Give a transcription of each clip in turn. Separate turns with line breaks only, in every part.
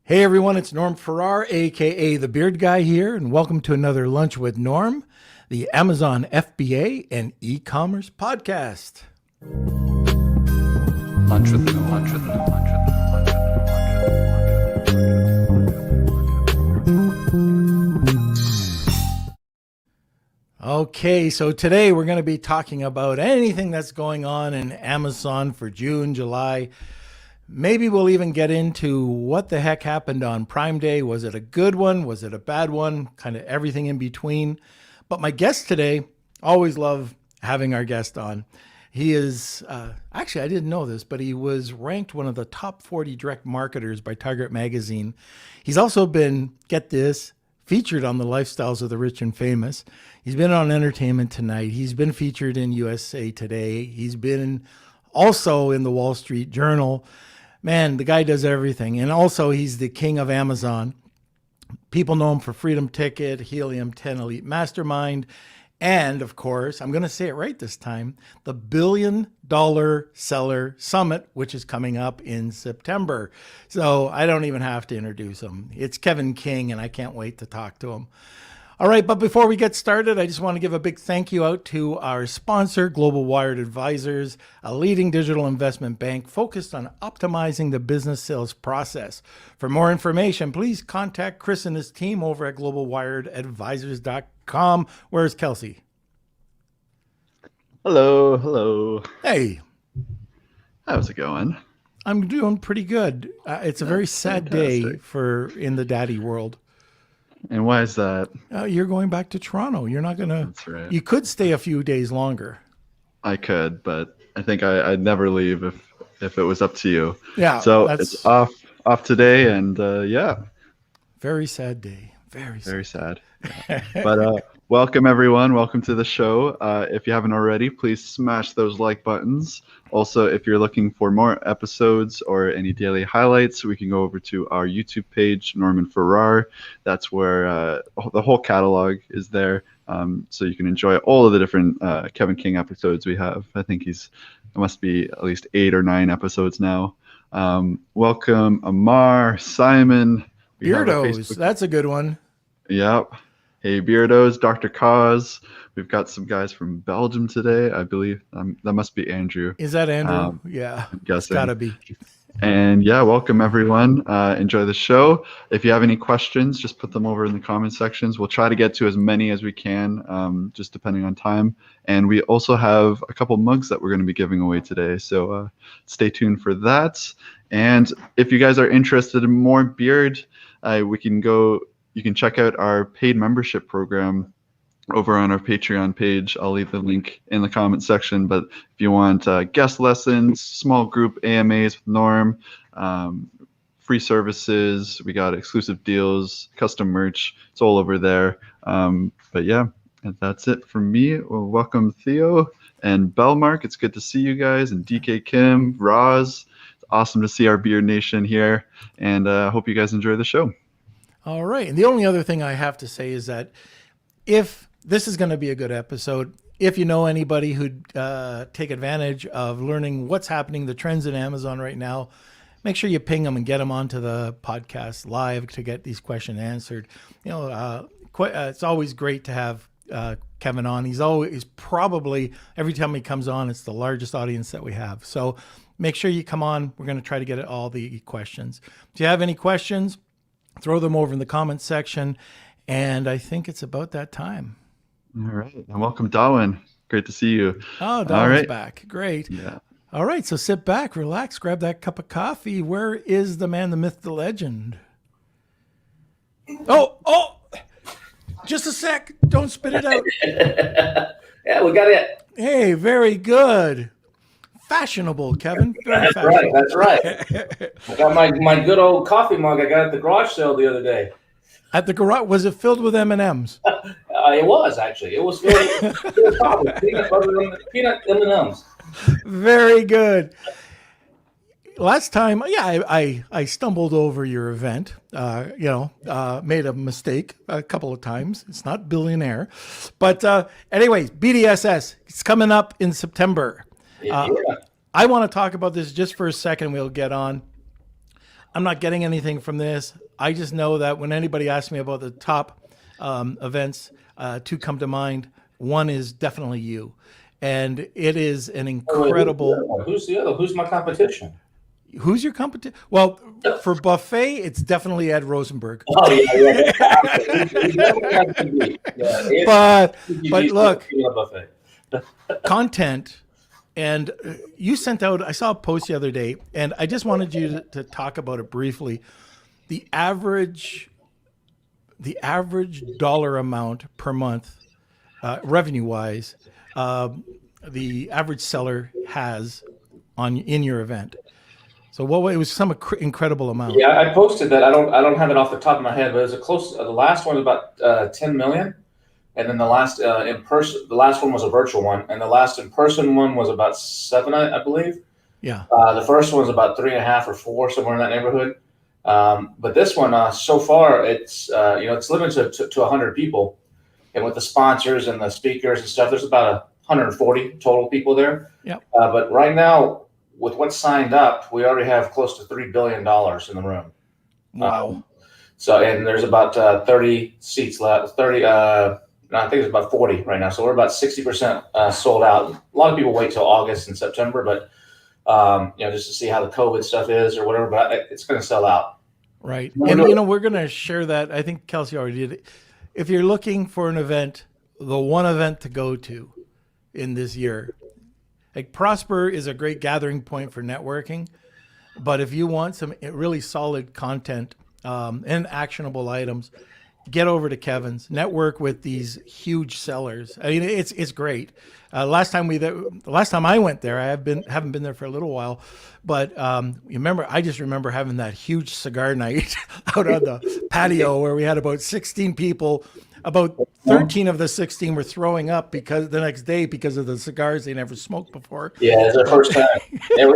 Hey everyone, it's Norm Farrar, aka the Beard Guy here, and welcome to another Lunch with Norm, the Amazon FBA and e-commerce podcast.
Lunch with Norm.
Okay, so today we're going to be talking about anything that's going on in Amazon for June, July. Maybe we'll even get into what the heck happened on Prime Day. Was it a good one? Was it a bad one? Kind of everything in between. But my guest today, always love having our guest on. He is, actually, I didn't know this, but he was ranked one of the top 40 direct marketers by Target Magazine. He's also been, get this, featured on the Lifestyles of the Rich and Famous. He's been on Entertainment Tonight. He's been featured in USA Today. He's been also in the Wall Street Journal. Man, the guy does everything. And also he's the king of Amazon. People know him for Freedom Ticket, Helium 10 Elite Mastermind, and of course, I'm going to say it right this time, the $1 Billion Seller Summit, which is coming up in September. So I don't even have to introduce him. It's Kevin King, and I can't wait to talk to him. All right, but before we get started, I just want to give a big thank you out to our sponsor, Global Wired Advisors, a leading digital investment bank focused on optimizing the business sales process. For more information, please contact Chris and his team over at globalwiredadvisors.com. Where's Kelsey?
Hello.
Hey.
How's it going?
I'm doing pretty good. It's a very sad day in the daddy world.
And why is that?
You're going back to Toronto. You're not going to...
That's right.
You could stay a few days longer.
I could, but I think I'd never leave if it was up to you.
Yeah.
So it's off today, and yeah.
Very sad day.
Very sad. Yeah. But welcome everyone. Welcome to the show. If you haven't already, please smash those like buttons. Also, if you're looking for more episodes or any daily highlights, we can go over to our YouTube page, Norman Farrar. That's where the whole catalog is there. So you can enjoy all of the different Kevin King episodes we have. I think it must be at least 8 or 9 episodes now. Welcome Amar, Simon.
Beardos, that's a good one.
Yep. Hey, Beardos, Dr. Cause. We've got some guys from Belgium today, I believe. That must be Andrew.
Is that Andrew? Yeah.
I'm guessing.
It's gotta be.
And yeah, welcome everyone. Enjoy the show. If you have any questions, just put them over in the comment sections. We'll try to get to as many as we can, just depending on time. And we also have a couple mugs that we're going to be giving away today. So stay tuned for that. And if you guys are interested in more beard, you can check out our paid membership program over on our Patreon page. I'll leave the link in the comment section. But if you want guest lessons, small group AMAs with Norm, free services, we got exclusive deals, custom merch. It's all over there. But yeah, that's it from me. Well, welcome Theo and Belmark. It's good to see you guys. And DK Kim, Roz. It's awesome to see our Beard Nation here. And I hope you guys enjoy the show.
All right. And the only other thing I have to say is that if this is going to be a good episode, if you know anybody who'd take advantage of learning what's happening, the trends in Amazon right now, make sure you ping them and get them onto the podcast live to get these questions answered. You know, it's always great to have Kevin on. He's probably, every time he comes on, it's the largest audience that we have. So make sure you come on. We're going to try to get all the questions. If you have any questions, throw them over in the comments section. And I think it's about that time.
All right. And welcome, Darwin. Great to see you.
Oh, Darwin's back. Great.
Yeah.
All right. So sit back, relax, grab that cup of coffee. Where is the man, the myth, the legend? Oh, just a sec. Don't spit it out.
Yeah, we got it.
Hey, very good. Fashionable, Kevin. Very
fashionable. That's right. I got my good old coffee mug I got at the garage sale the other day.
At the garage, was it filled with M&Ms?
It was actually. It was filled with peanut M&Ms.
Very good. Last time, yeah, I stumbled over your event. Made a mistake a couple of times. It's not billionaire, but anyways, BDSS. It's coming up in September. I want to talk about this just for a second. We'll get on. I'm not getting anything from this. I just know that when anybody asks me about the top events, two come to mind. One is definitely you. And it is an incredible.
Who's the other? Who's my competition?
Who's your competition? Well, for buffet, it's definitely Ed Rosenberg.
Oh yeah. He's definitely got to be.
But
He's
look,
a buffet.
content, and you sent out. I saw a post the other day, and I just wanted you to talk about it briefly. The average dollar amount per month, revenue wise, the average seller has in your event. So it was some incredible amount.
Yeah, I posted that. I don't have it off the top of my head, but it was a close. The last one was about 10 million, and then the last in person. The last one was a virtual one, and the last in person one was about 7, I believe.
Yeah.
The first one was about 3.5 or 4, somewhere in that neighborhood. But this one, so far, it's it's limited to 100 people, and with the sponsors and the speakers and stuff, there's about 140 total people there.
Yeah.
But right now, with what's signed up, we already have close to $3 billion in the room.
Wow.
And there's about 30 seats left. 30. I think it's about 40 right now. So we're about 60% sold out. A lot of people wait till August and September, but just to see how the COVID stuff is or whatever. But it's going to sell out.
Right. And we're going to share that. I think Kelsey already did it. If you're looking for an event, the one event to go to in this year. Like Prosper is a great gathering point for networking, but if you want some really solid content and actionable items, get over to Kevin's. Network with these huge sellers. I mean, it's great. Last time I went there, I haven't been there for a little while, but I just remember having that huge cigar night out on the patio where we had about 16 people. About 13 of the 16 were throwing up because the next day because of the cigars they never smoked before.
Yeah, it's our first time. Yeah,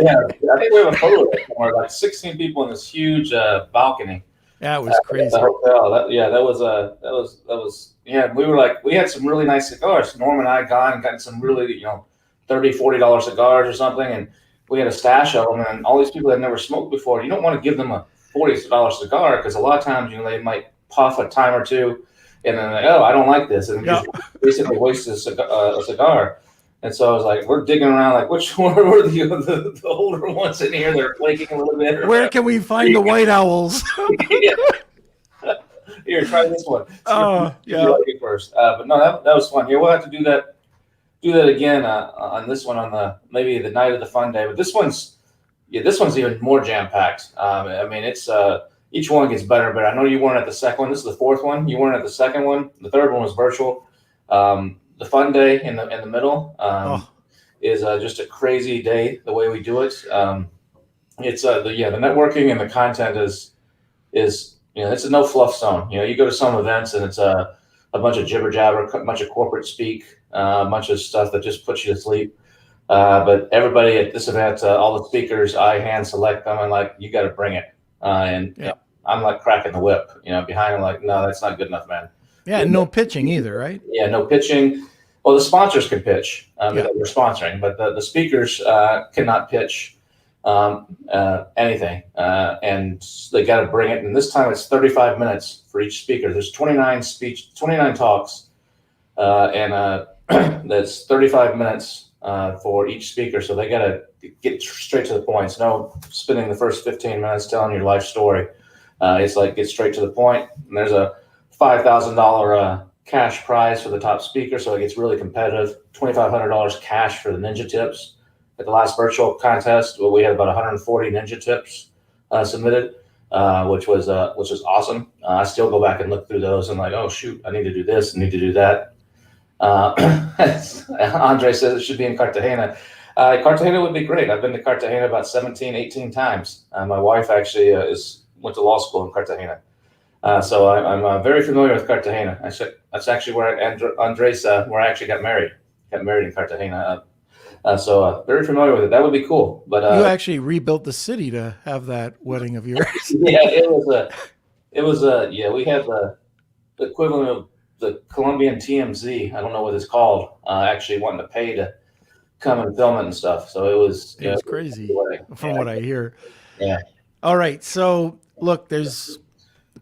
I think we have a photo of it somewhere, like 16 people in this huge balcony.
Yeah, it was crazy.
At the hotel. That was. Yeah, we had some really nice cigars. Norm and I gotten some really, $30, $40 cigars or something, and we had a stash of them. And all these people that never smoked before, you don't want to give them a $40 cigar because a lot of times they might puff a time or two. And then I don't like this, and just basically wasted a cigar. And so I was like, we're digging around, like which one were the older ones in here? They're flaking a little bit.
Where can we find the white owls?
Here, try this one.
Oh, yeah.
Like it first, but no, that was fun. Yeah, we'll have to do that again on this one on maybe the night of the fun day. But this one's even more jam packed. I mean, it's. Each one gets better, but I know you weren't at the second one. This is the fourth one. You weren't at the second one. The third one was virtual. The fun day in the middle is just a crazy day. The way we do it, it's the networking and the content is it's a no fluff zone. You go to some events and it's a bunch of jibber jabber, a bunch of corporate speak, a bunch of stuff that just puts you to sleep. But everybody at this event, all the speakers, I hand select them and like you got to bring it. I'm like cracking the whip, behind him like, no, that's not good enough, man.
Yeah, and no pitching either, right?
Yeah, no pitching. Well, the sponsors can pitch because we're sponsoring, but the speakers cannot pitch anything, and they got to bring it. And this time it's 35 minutes for each speaker. There's 29 talks, and that's 35 minutes for each speaker. So they got to get straight to the point. No spending the first 15 minutes telling your life story. It's like get straight to the point. And there's a $5,000 cash prize for the top speaker, so it gets really competitive. $2,500 cash for the ninja tips. At the last virtual contest, we had about 140 ninja tips submitted, which was awesome. I still go back and look through those and like, oh shoot, I need to do this, I need to do that. Andre says it should be in Cartagena. Cartagena would be great. I've been to Cartagena about 17, 18 times. My wife actually went to law school in Cartagena. So I'm very familiar with Cartagena. That's actually where Andres, where I actually got married. Got married in Cartagena. So very familiar with it. That would be cool. But
you actually rebuilt the city to have that wedding of yours.
Yeah, we had the equivalent of the Colombian TMZ. I don't know what it's called. Actually wanting to pay to come and film it and stuff. So it was
crazy from what I hear.
Yeah.
All right. So look, there's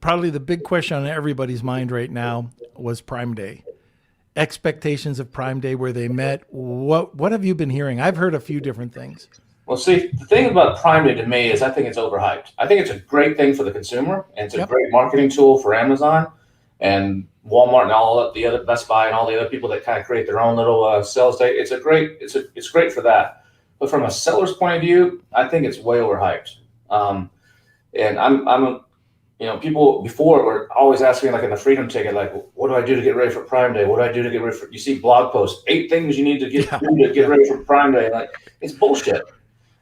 probably the big question on everybody's mind right now was Prime Day. Expectations of Prime Day, where they met. What have you been hearing? I've heard a few different things.
Well, see, the thing about Prime Day to me is I think it's overhyped. I think it's a great thing for the consumer, and it's a
Yep.
great marketing tool for Amazon and Walmart and all the other Best Buy and all the other people that kind of create their own little sales day. It's great for that. But from a seller's point of view, I think it's way overhyped. And people before were always asking me, like in the Freedom Ticket, like, what do I do to get ready for Prime Day? What do I do to get ready for? You see blog posts, 8 things you need to do to get ready for Prime Day. Like, it's bullshit.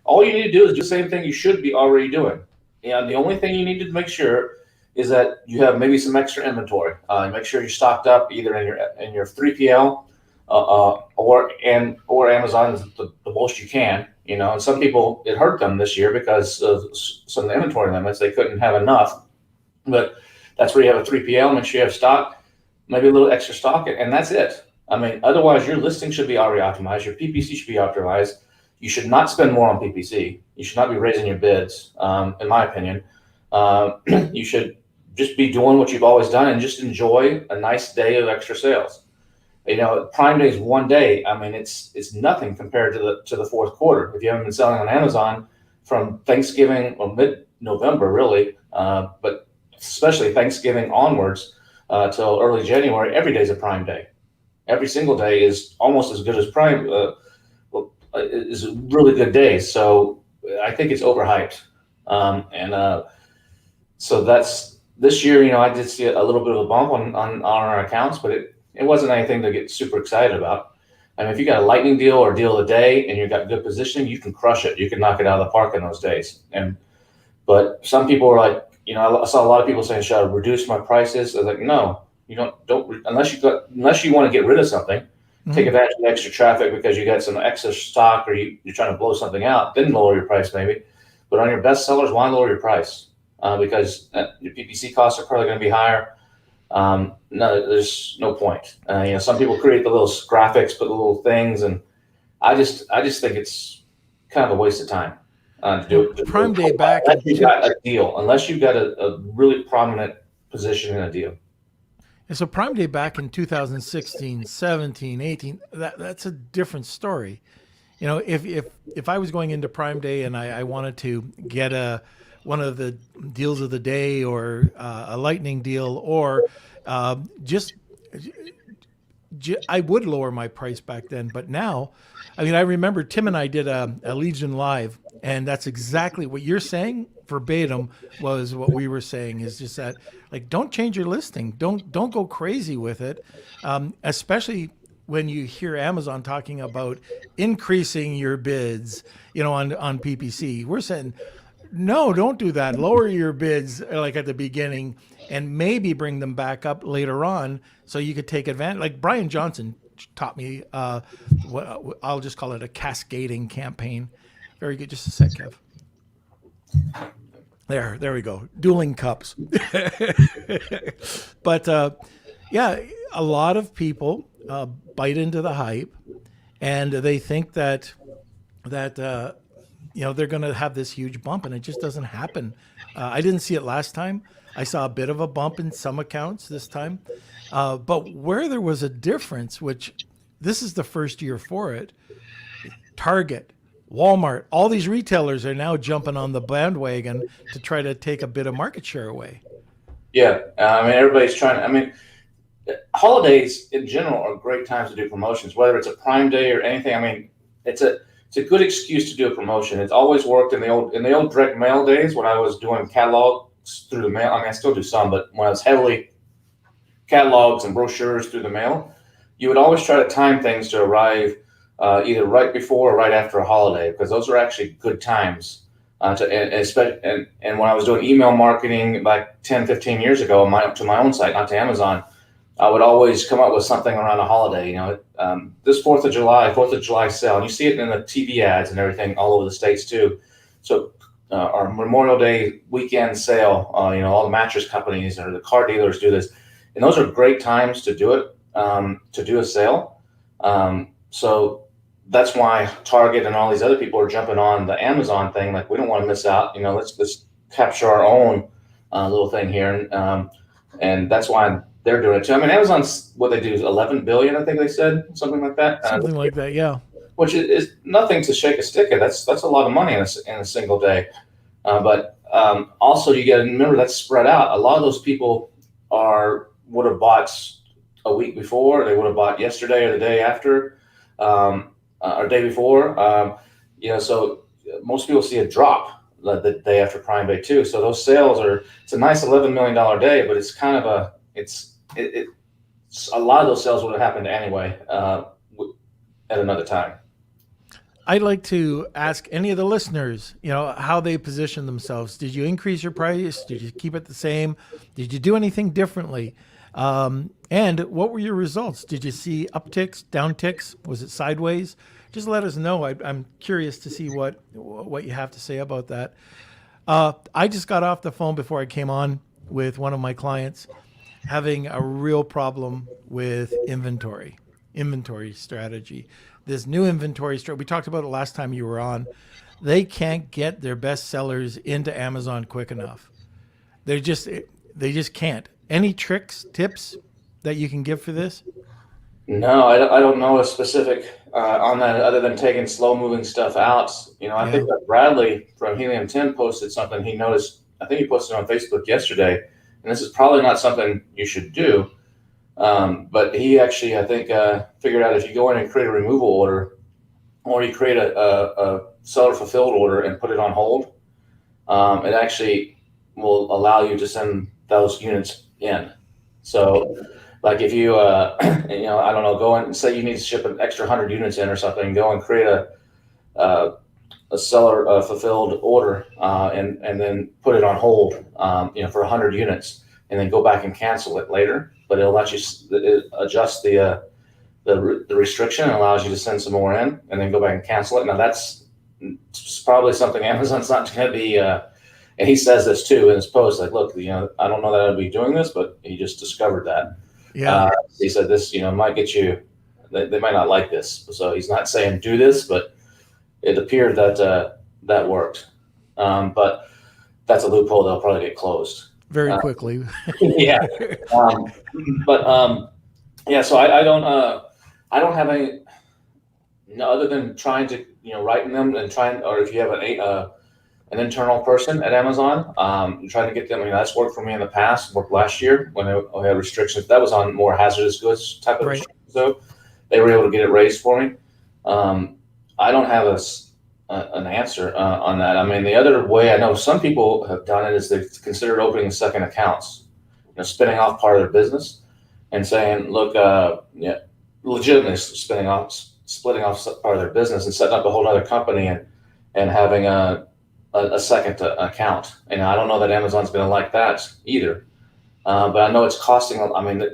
All you need to do is do the same thing you should be already doing. And the only thing you need to make sure is that you have maybe some extra inventory. Make sure you're stocked up either in your 3PL or Amazon the most you can. And some people, it hurt them this year because of some of the inventory limits. They couldn't have enough. But that's where you have a 3PL. Make sure you have stock, maybe a little extra stock, and that's it. I mean, otherwise your listing should be already optimized. Your PPC should be optimized. You should not spend more on PPC. You should not be raising your bids, in my opinion. You should just be doing what you've always done and just enjoy a nice day of extra sales. Prime Day is one day. I mean, it's nothing compared to the fourth quarter. If you haven't been selling on Amazon from Thanksgiving or mid-November, really, but especially Thanksgiving onwards till early January, every day is a Prime Day. Every single day is almost as good as Prime. Is a really good day. So I think it's overhyped. So that's this year, I did see a little bit of a bump on our accounts, but it wasn't anything to get super excited about. I mean, if you got a lightning deal or deal of the day and you've got good positioning, you can crush it. You can knock it out of the park in those days. But some people are like, I saw a lot of people saying, should I reduce my prices? I was like, no, you don't unless you want to get rid of something. Take advantage of extra traffic because you got some excess stock or you're trying to blow something out, then lower your price maybe. But on your best sellers, why lower your price? Because your PPC costs are probably going to be higher. No, there's no point. Some people create the little graphics, put the little things, and I just think it's kind of a waste of time to do it.
Prime Day back.
Unless you got a deal, unless you've got a really prominent position in a deal.
And so Prime Day back in 2016, 17, 18, that's a different story. If I was going into Prime Day and I wanted to get one of the deals of the day or a lightning deal or I would lower my price back then. But now, I remember Tim and I did a Legion Live, and that's exactly what you're saying. Verbatim was what we were saying, is just that, like, don't change your listing. Don't go crazy with it, especially when you hear Amazon talking about increasing your bids, on PPC. We're saying, no, don't do that. Lower your bids like at the beginning and maybe bring them back up later on so you could take advantage. Like Brian Johnson taught me, I'll just call it a cascading campaign. Very good. Just a sec, Kev. There we go. Dueling cups. But a lot of people bite into the hype, and they think that they're going to have this huge bump, and it just doesn't happen. I didn't see it last time. I saw a bit of a bump in some accounts this time, but where there was a difference, which this is the first year for it, Target, Walmart, all these retailers are now jumping on the bandwagon to try to take a bit of market share away.
Yeah, everybody's trying. Holidays in general are great times to do promotions, whether it's a Prime Day or anything. It's a good excuse to do a promotion. It's always worked in the old direct mail days when I was doing catalogs through the mail. I still do some, but when I was heavily catalogs and brochures through the mail, you would always try to time things to arrive either right before or right after a holiday, because those are actually good times. And when I was doing email marketing like 10, 15 years ago to my own site, not to Amazon, I would always come up with something around a holiday. This 4th of July sale, and you see it in the TV ads and everything all over the States too. So our Memorial Day weekend sale, all the mattress companies or the car dealers do this. And those are great times to do it, to do a sale. So that's why Target and all these other people are jumping on the Amazon thing. Like, we don't want to miss out. Let's capture our own little thing here, and that's why they're doing it too. I mean, Amazon's what they do is 11 billion, I think they said, something like that.
Something like that, yeah.
Which is nothing to shake a stick at. That's a lot of money in a single day. But also, you got to remember that's spread out. A lot of those people would have bought a week before, they would have bought yesterday or the day after, or day before. So most people see a drop the day after Prime Day too. So those sales it's a nice $11 million day, but it's kind of it's a lot of those sales would have happened anyway at another time.
I'd like to ask any of the listeners, how they position themselves. Did you increase your price? Did you keep it the same? Did you do anything differently? And what were your results? Did you see upticks, downticks? Was it sideways? Just let us know. I'm curious to see what you have to say about that. I just got off the phone before I came on with one of my clients having a real problem with inventory strategy. This new inventory strategy, we talked about it last time you were on. They can't get their best sellers into Amazon quick enough. They just can't. Any tricks, tips that you can give for this?
No, I don't know a specific on that other than taking slow moving stuff out. I think that Bradley from Helium 10 posted something he noticed. I think he posted on Facebook yesterday, and this is probably not something you should do. But he actually, I think, figured out if you go in and create a removal order, or you create a seller fulfilled order and put it on hold, it actually will allow you to send those units in. So, like if you, I don't know, go in and say you need to ship an extra 100 units in or something, go and create a seller fulfilled order, and then put it on hold, for 100 units, and then go back and cancel it later. But it'll let you adjust the restriction and allows you to send some more in, and then go back and cancel it. Now that's probably something Amazon's not going to be. And he says this too in his post, like, look, I don't know that I'd be doing this, but he just discovered that.
Yeah.
He said this, might get you. They might not like this, so he's not saying do this, but it appeared that that worked. But that's a loophole that'll probably get closed
very quickly.
Yeah. So I don't have any other than trying to writing them and trying, or if you have an internal person at Amazon, trying to get them. That's worked for me in the past. Worked last year when I had restrictions. That was on more hazardous goods type of restrictions, though. They were able to get it raised for me. I don't have an answer on that. I mean, the other way I know some people have done it is they've considered opening second accounts, spinning off part of their business and saying, look, legitimately splitting off part of their business and setting up a whole other company and having a second account. And I don't know that Amazon's going to like that either. But I know it's costing. I mean,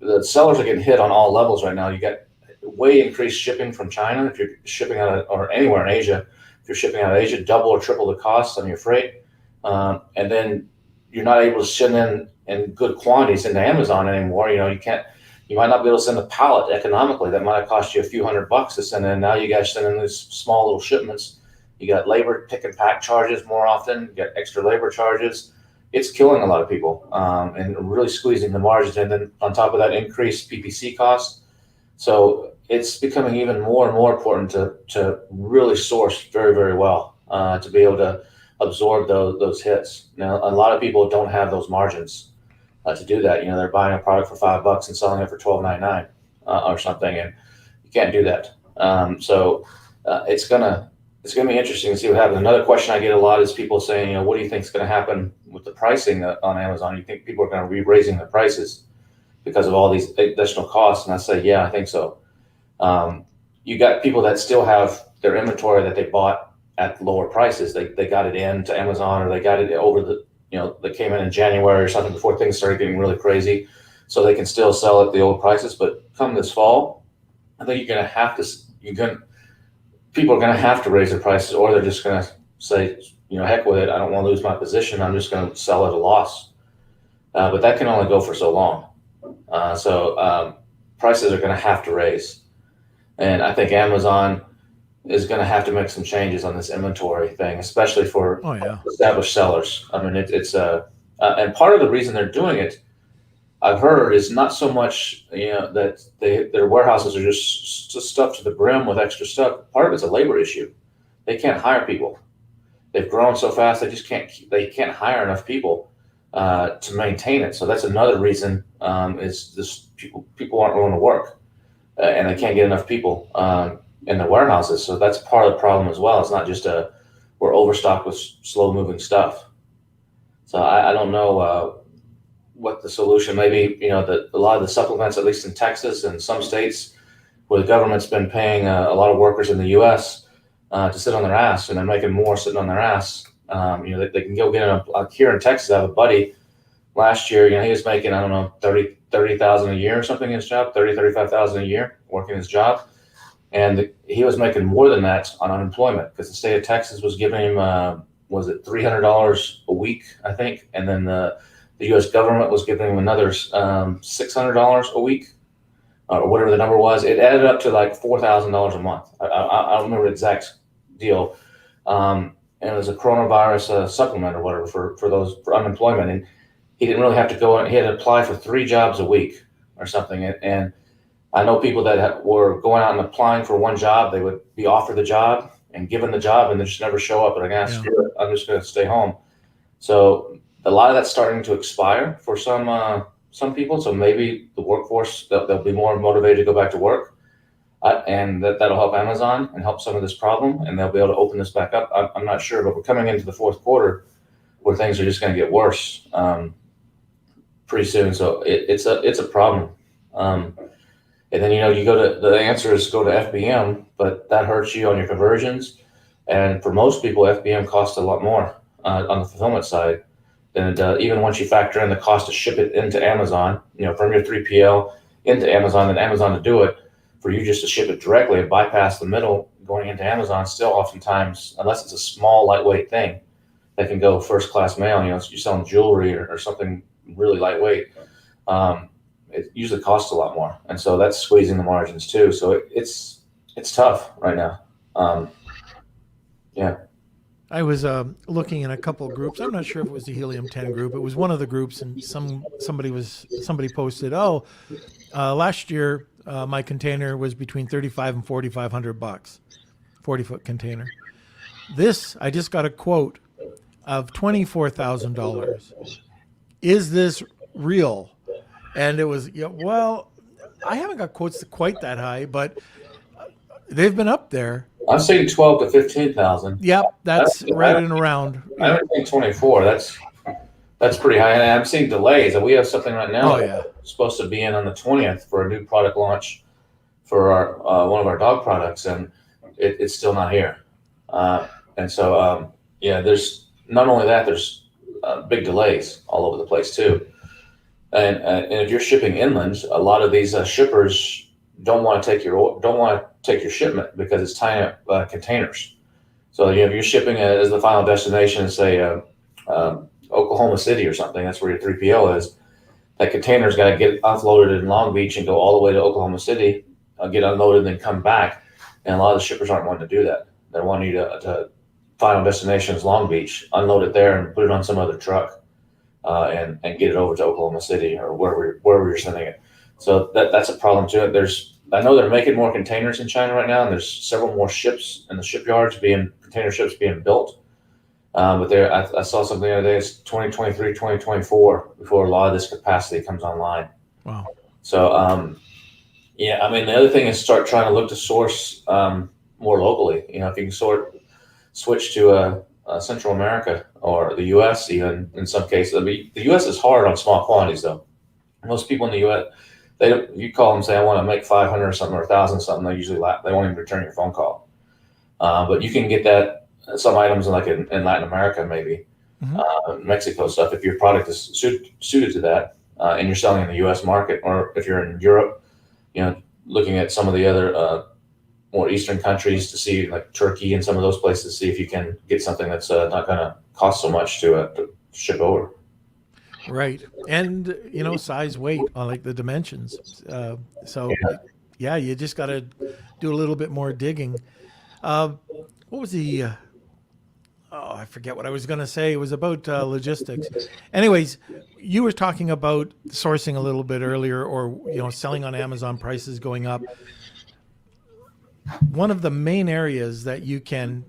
the sellers are getting hit on all levels right now. You get way increased shipping from China if you're shipping out or anywhere in Asia. If you're shipping out of Asia, double or triple the cost on your freight, and then you're not able to send in good quantities into Amazon anymore. You might not be able to send a pallet economically. That might have cost you a few $100 to send in. Now you guys send in these small little shipments. You got labor pick and pack charges more often. You got extra labor charges. It's killing a lot of people and really squeezing the margins. And then on top of that, increased PPC costs. So it's becoming even more and more important to really source very, very well to be able to absorb those hits. Now, a lot of people don't have those margins to do that. They're buying a product for $5 and selling it for $12.99 or something, and you can't do that. So it's gonna be interesting to see what happens. Another question I get a lot is people saying, what do you think is going to happen with the pricing on Amazon? You think people are going to be raising the prices because of all these additional costs? And I say, yeah, I think so. You got people that still have their inventory that they bought at lower prices. They got it into Amazon, or they got it over they came in January or something before things started getting really crazy, so they can still sell at the old prices. But come this fall, I think people are going to have to raise their prices, or they're just going to say, heck with it. I don't want to lose my position. I'm just going to sell at a loss. But that can only go for so long. So prices are going to have to raise. And I think Amazon is going to have to make some changes on this inventory thing, especially for established sellers. I mean, and part of the reason they're doing it, I've heard, is not so much that their warehouses are just stuffed to the brim with extra stuff. Part of it's a labor issue. They can't hire people. They've grown so fast they can't hire enough people to maintain it. So that's another reason is this people aren't willing to work, and they can't get enough people in the warehouses. So that's part of the problem as well. It's not just we're overstocked with slow moving stuff. So I don't know what the solution. Maybe a lot of the supplements, at least in Texas and some states, where the government's been paying a lot of workers in the U.S. To sit on their ass, and they're making more sitting on their ass. They can go get here in Texas. I have a buddy last year. He was making, I don't know, 30,000 a year or something in his job, 35,000 a year working his job. And he was making more than that on unemployment because the state of Texas was giving him, was it $300 a week, I think. And then the U.S. government was giving him another $600 a week or whatever the number was. It added up to like $4,000 a month. I don't remember the exact deal. And it was a coronavirus supplement or whatever for unemployment. And he didn't really have to go in. He had to apply for 3 jobs a week or something. And I know people that were going out and applying for one job. They would be offered the job and given the job and they just never show up. And screw it, I'm just going to stay home. So a lot of that's starting to expire for some people. So maybe the workforce, they'll be more motivated to go back to work. And that'll help Amazon and help some of this problem. And they'll be able to open this back up. I'm not sure, but we're coming into the fourth quarter where things are just going to get worse pretty soon. So it's a problem. And then, you go to, the answer is go to FBM, but that hurts you on your conversions. And for most people, FBM costs a lot more on the fulfillment side. And even once you factor in the cost to ship it into Amazon, from your 3PL into Amazon and Amazon to do it, for you just to ship it directly and bypass the middle going into Amazon, still oftentimes, unless it's a small, lightweight thing, that can go first class mail, you're selling jewelry or something really lightweight. It usually costs a lot more. And so that's squeezing the margins too. So it's tough right now. Yeah.
I was looking in a couple of groups. I'm not sure if it was the Helium 10 group. It was one of the groups, and somebody posted, last year my container was between $3,500 and $4,500, 40-foot container. This, I just got a quote of $24,000. Is this real? And it was, I haven't got quotes quite that high, but they've been up there.
I'm saying 12 to 15,000.
Yep, that's right and around.
I don't think 24. That's pretty high. And I'm seeing delays. And we have something right now. Supposed to be in on the 20th for a new product launch for our one of our dog products, and it's still not here. And so there's not only that, there's big delays all over the place too. And if you're shipping inland, a lot of these shippers don't want to take your shipment because it's tying up containers. So if you're shipping as the final destination, say Oklahoma City or something, that's where your 3PL is. That container's got to get offloaded in Long Beach and go all the way to Oklahoma City, get unloaded, and then come back. And a lot of the shippers aren't wanting to do that. They want you to final destination is Long Beach, unload it there, and put it on some other truck, and get it over to Oklahoma City or wherever you're sending it. So that's a problem too. I know they're making more containers in China right now, and there's several more ships in the shipyards container ships being built. But I saw something the other day. It's 2023, 2024 before a lot of this capacity comes online.
Wow.
So, the other thing is start trying to look to source more locally. If you can switch to Central America or the U.S. even in some cases. The U.S. is hard on small quantities though. Most people in the U.S. You call them, say, I want to make 500 or something or 1,000 something. They usually they won't even return your phone call. But you can get that. Some items like in Latin America, maybe Mexico stuff. If your product is suited to that, and you're selling in the U.S. market, or if you're in Europe, looking at some of the other more eastern countries to see, like Turkey and some of those places, to see if you can get something that's not going to cost so much to ship over.
Right, and size, weight, on like the dimensions. You just got to do a little bit more digging. What was the? I forget what I was going to say. It was about logistics. Anyways, you were talking about sourcing a little bit earlier, or selling on Amazon, prices going up. One of the main areas that you can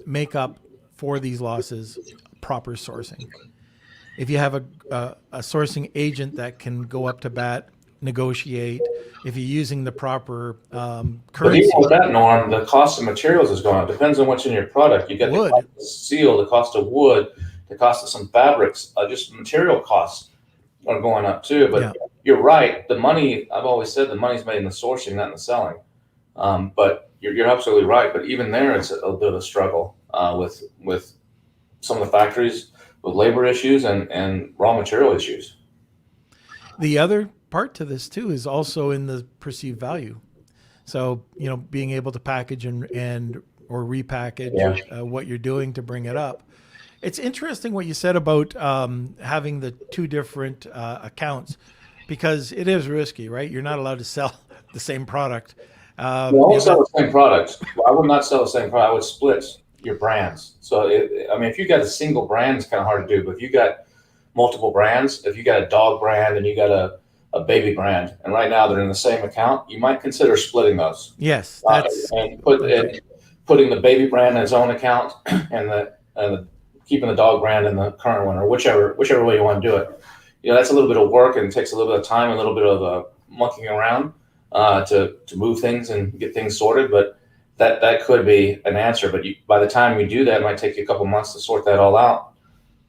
make up for these losses, proper sourcing. If you have a sourcing agent that can go up to bat, negotiate, if you're using the proper
But
currency.
even with that, Norm, the cost of materials is going up. Depends on what's in your product. You got
Wood.
the cost of steel, the cost of wood, the cost of some fabrics, just material costs are going up too. But you're right. The money, I've always said, the money's made in the sourcing, not in the selling. But you're absolutely right. But even there, it's a bit of a struggle with some of the factories with labor issues and raw material issues.
The other part to this too is also in the perceived value. So, being able to package and or repackage what you're doing to bring it up. It's interesting what you said about having the two different accounts, because it is risky, right? You're not allowed to sell the same product.
I won't sell the same product. I would not sell the same product. I would split your brands. So, if you got a single brand, it's kind of hard to do. But if you got multiple brands, if you got a dog brand and you got a baby brand, and right now they're in the same account, you might consider splitting those.
Yes,
and putting the baby brand in its own account and keeping the dog brand in the current one, or whichever way you want to do it. That's a little bit of work and it takes a little bit of time, a little bit of monkeying around to move things and get things sorted. But that could be an answer. But by the time you do that, it might take you a couple months to sort that all out.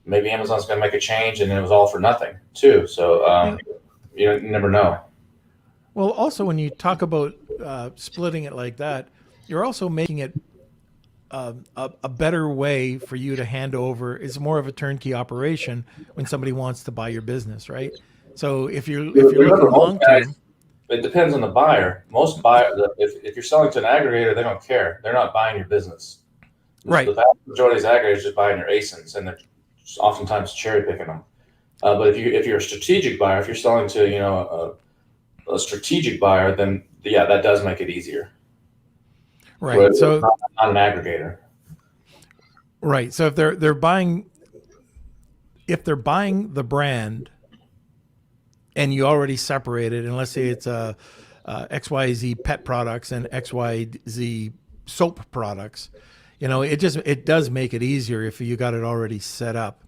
Maybe Amazon's going to make a change and it was all for nothing too. So you never know.
Well, also when you talk about splitting it like that, you're also making it a better way for you to hand over. It's more of a turnkey operation when somebody wants to buy your business, right? So if you're looking long term,
it depends on the buyer. Most buyers, if you're selling to an aggregator, they don't care. They're not buying your business.
Right.
The vast majority of these aggregators are just buying your ASINs, and they're oftentimes cherry picking them. But if you're a strategic buyer, if you're selling to a strategic buyer, then that does make it easier.
Right. So
not an aggregator.
Right. So if they're buying the brand, and you already separated, and let's say it's XYZ pet products and XYZ soap products, it does make it easier if you got it already set up.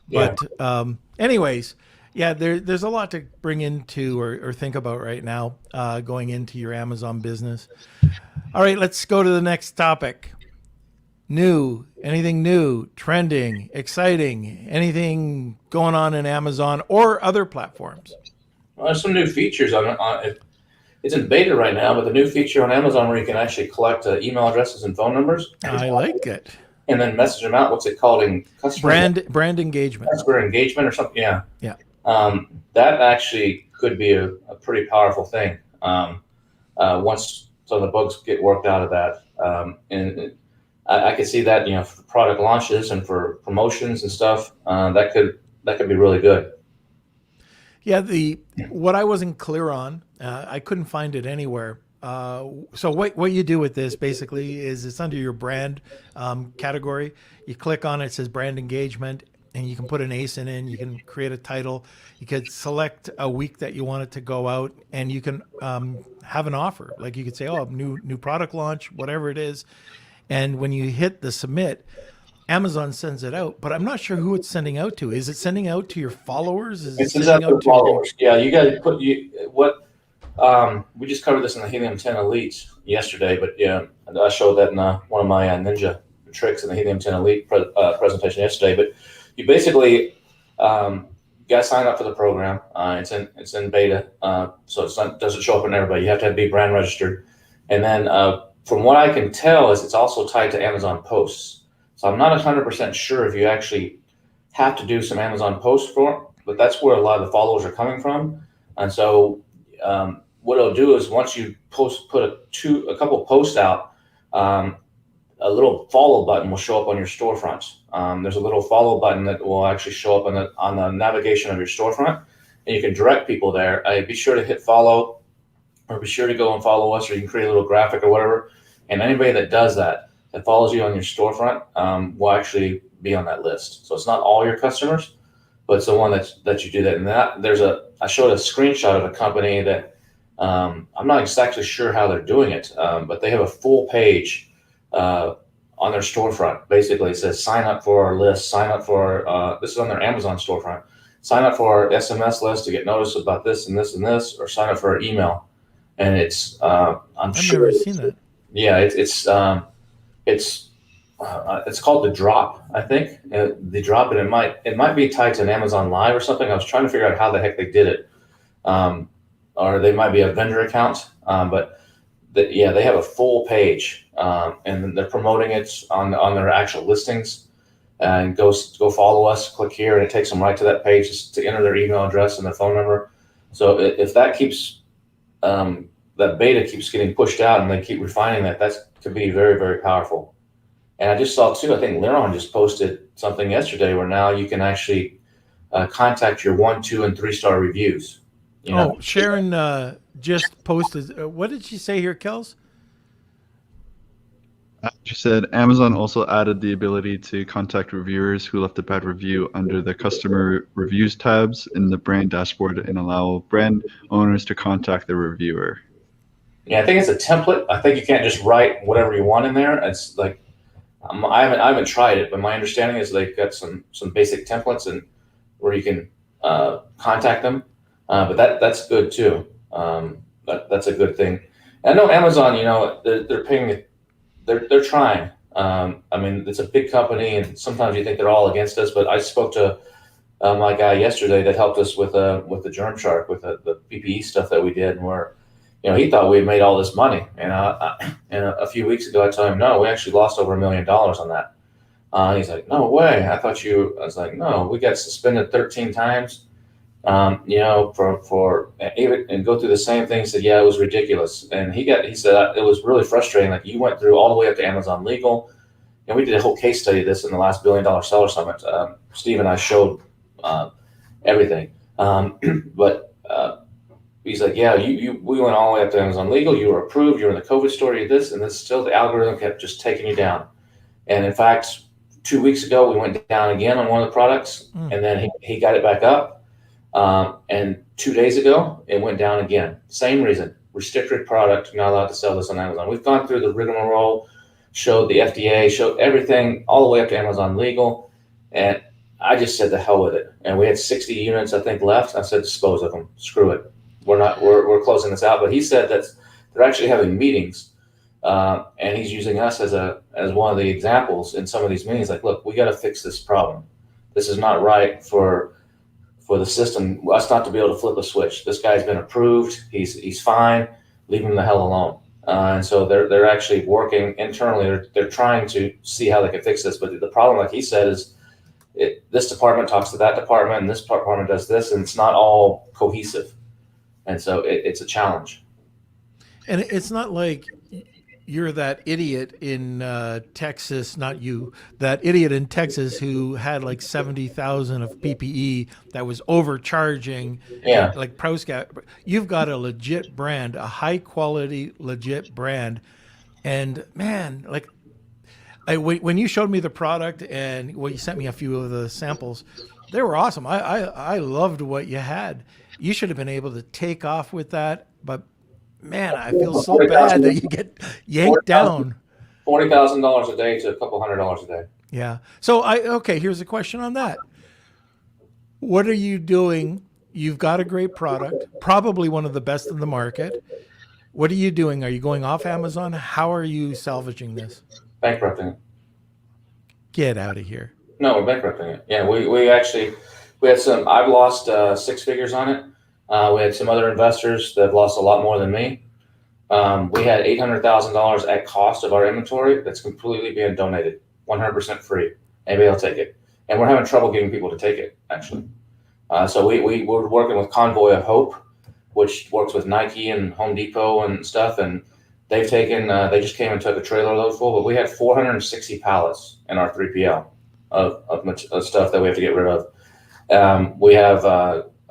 But anyways, there's a lot to bring into or think about right now going into your Amazon business. All right, let's go to the next topic. Anything new, trending, exciting, anything going on in Amazon or other platforms?
Well, there's some new features on it. It's in beta right now, but the new feature on Amazon where you can actually collect email addresses and phone numbers.
I like it.
And then message them out. What's it called? In customer
brand engagement.
Customer engagement or something. Yeah.
Yeah.
That actually could be a pretty powerful thing. Once some of the bugs get worked out of that, and I could see that for product launches and for promotions and stuff. That could be really good.
Yeah. What I wasn't clear on, I couldn't find it anywhere. So what you do with this basically is it's under your brand category. You click on it, it says brand engagement, and you can put an ASIN in. You can create a title. You could select a week that you want it to go out, and you can have an offer. Like you could say, new product launch, whatever it is. And when you hit the submit, Amazon sends it out, but I'm not sure who it's sending out to. Is it sending out to your followers?
It sends out to followers. Yeah, you got to put we just covered this in the Helium 10 Elite yesterday, but I showed that in one of my ninja tricks in the Helium 10 Elite presentation yesterday. But you basically got to sign up for the program. It's in beta, so it doesn't show up on everybody. You have to be brand registered, and then from what I can tell, it's also tied to Amazon posts. So I'm not 100% sure if you actually have to do some Amazon posts for it, but that's where a lot of the followers are coming from. And so what it'll do is once you put a couple posts out, a little follow button will show up on your storefront. There's a little follow button that will actually show up on the navigation of your storefront, and and you can direct people there. Be sure to hit follow, or be sure to go and follow us, or you can create a little graphic or whatever. And anybody that does that follows you on your storefront will actually be on that list. So it's not all your customers, but it's the one that you do that. And I showed a screenshot of a company that I'm not exactly sure how they're doing it, but they have a full page on their storefront. Basically, it says sign up for our list, sign up for this is on their Amazon storefront. Sign up for our SMS list to get notice about this and this and this, or sign up for our email. And it's I've
never seen that.
Yeah, it's called the Drop, I think. The Drop, and it might be tied to an Amazon Live or something. I was trying to figure out how the heck they did it, or they might be a vendor account. They have a full page, and they're promoting it on their actual listings. And go follow us. Click here, and it takes them right to that page just to enter their email address and their phone number. So if that keeps that beta keeps getting pushed out, and they keep refining that could be very, very powerful. And I just saw too, I think Liron just posted something yesterday where now you can actually contact your 1, 2, and 3-star reviews.
Sharon just posted. What did she say here, Kels?
She said Amazon also added the ability to contact reviewers who left a bad review under the customer reviews tabs in the brand dashboard, and allow brand owners to contact the reviewer.
Yeah, I think it's a template. I think you can't just write whatever you want in there. It's like I haven't tried it, but my understanding is they've got some basic templates and where you can contact them. But that's good too. That's a good thing. And I know Amazon, they're paying it. They're trying. I mean, it's a big company, and sometimes you think they're all against us. But I spoke to my guy yesterday that helped us with the Germ Shark, with the PPE stuff that we did, and he thought we had made all this money. And a few weeks ago, I told him, no, we actually lost over $1 million on that. He's like, no way. I was like, no, we got suspended 13 times. For even and go through the same thing. Said, yeah, it was ridiculous. And he said it was really frustrating. Like, you went through all the way up to Amazon legal, and we did a whole case study of this in the last $1 billion seller summit. Steve and I showed everything. But he's like, yeah, we went all the way up to Amazon legal. You were approved. You were in the COVID story of this, and then still the algorithm kept just taking you down. And in fact, 2 weeks ago, we went down again on one of the products, and then he got it back up. And 2 days ago, it went down again. Same reason: restricted product, not allowed to sell this on Amazon. We've gone through the rigmarole, showed the FDA, showed everything all the way up to Amazon legal, and I just said the hell with it. And we had 60 units, I think, left. I said, dispose of them. Screw it. We're closing this out. But he said that they're actually having meetings, and he's using us as one of the examples in some of these meetings. Like, look, we got to fix this problem. This is not right for the system, us not to be able to flip a switch. This guy's been approved. He's fine. Leave him the hell alone. And so they're actually working internally. They're trying to see how they can fix this. But the problem, like he said, is this department talks to that department, and this department does this, and it's not all cohesive. And so it's a challenge.
And it's not like you're that idiot in Texas, not you, that idiot in Texas who had like 70,000 of PPE that was overcharging, like Prouscat. You've got a legit brand, a high quality, legit brand. And man, like when you showed me the product and you sent me a few of the samples, they were awesome. I loved what you had. You should have been able to take off with that, but man, I feel so bad that you get yanked down.
$40,000 a day to a couple $100 a day.
Yeah. So here's a question on that. What are you doing? You've got a great product, probably one of the best in the market. What are you doing? Are you going off Amazon? How are you salvaging this?
Bankrupting it.
Get out of here.
No, we're bankrupting it. Yeah, we had some. I've lost 6 figures on it. We had some other investors that have lost a lot more than me. We had $800,000 at cost of our inventory that's completely being donated, 100% free. Anybody will take it. And we're having trouble getting people to take it, actually. So we're working with Convoy of Hope, which works with Nike and Home Depot and stuff. And they've taken, they just came and took a trailer load full, but we had 460 pallets in our 3PL of stuff that we have to get rid of. We have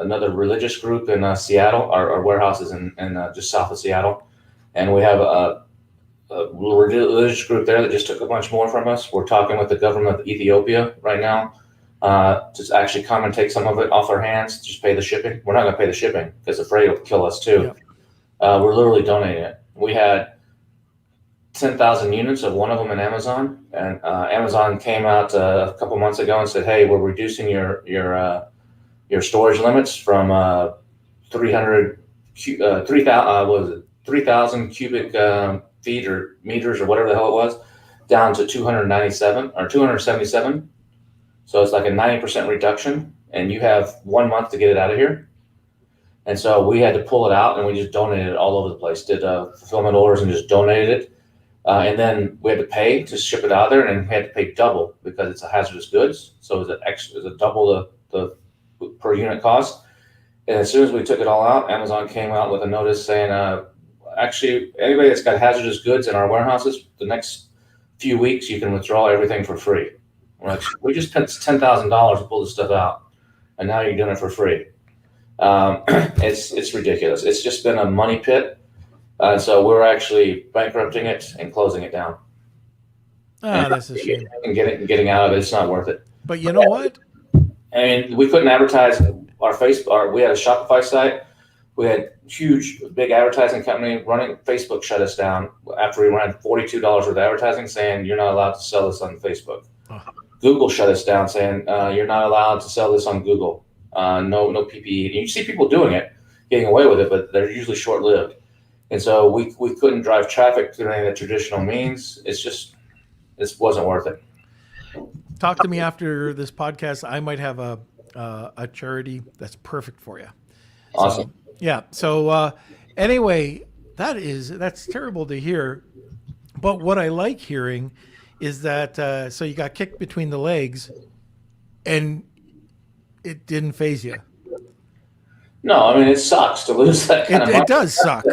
another religious group in Seattle. Our warehouse is in just south of Seattle, and we have a religious group there that just took a bunch more from us. We're talking with the government of Ethiopia right now to actually come and take some of it off our hands, just pay the shipping. We're not going to pay the shipping because the freight will kill us too. Yeah. We're literally donating it. We had 10,000 units of one of them in Amazon, and Amazon came out a couple months ago and said, "Hey, we're reducing your storage limits from 3,000 cubic feet or meters or whatever the hell it was, down to 297 or 277. So it's like a 90% reduction, and you have 1 month to get it out of here." And so we had to pull it out, and we just donated it all over the place. Did fulfillment orders and just donated it. And then we had to pay to ship it out of there, and we had to pay double because it's a hazardous goods. So it was a double the per unit cost. And as soon as we took it all out, Amazon came out with a notice saying, actually, anybody that's got hazardous goods in our warehouses, the next few weeks, you can withdraw everything for free. Like, we just spent $10,000 to pull this stuff out, and now you're doing it for free. It's ridiculous. It's just been a money pit. So we're actually bankrupting it and closing it down.
That's a shame.
And getting out of it, it's not worth it.
But you know what?
I mean, we couldn't advertise our Facebook. We had a Shopify site. We had huge, big advertising company running. Facebook shut us down after we ran $42 worth of advertising, saying you're not allowed to sell this on Facebook. Oh. Google shut us down, saying you're not allowed to sell this on Google. No PPE. And you see people doing it, getting away with it, but they're usually short-lived. And so we couldn't drive traffic through any of the traditional means. It wasn't worth it.
Talk to me after this podcast. I might have a charity that's perfect for you.
Awesome.
So, yeah. So anyway, that's terrible to hear. But what I like hearing is that so you got kicked between the legs, and it didn't faze you.
No, I mean, it sucks to lose that kind of money.
It does suck.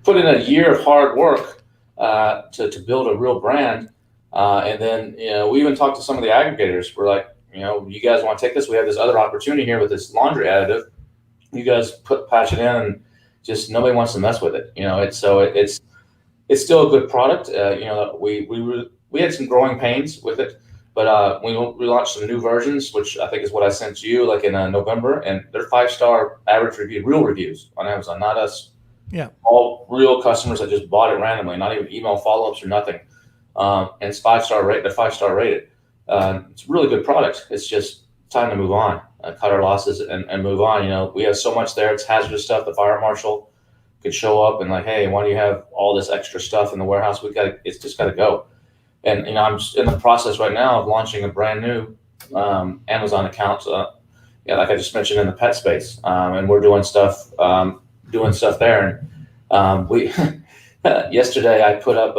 Put in a year of hard work to build a real brand. And then, we even talked to some of the aggregators. We're like, you guys want to take this? We have this other opportunity here with this laundry additive. You guys patch it in, and just nobody wants to mess with it. It's still a good product. We had some growing pains with it, but we launched some new versions, which I think is what I sent you like in November, and they're 5-star average real reviews on Amazon, not us.
Yeah.
All real customers that just bought it randomly, not even email follow-ups or nothing. And it's 5-star rated. They're 5-star rated. It's a really good product. It's just time to move on, cut our losses and move on. We have so much there. It's hazardous stuff. The fire marshal could show up and like, hey, why do you have all this extra stuff in the warehouse? It's just got to go. And, I'm just in the process right now of launching a brand new Amazon account. Like I just mentioned in the pet space. And we're doing stuff there. And we yesterday I put up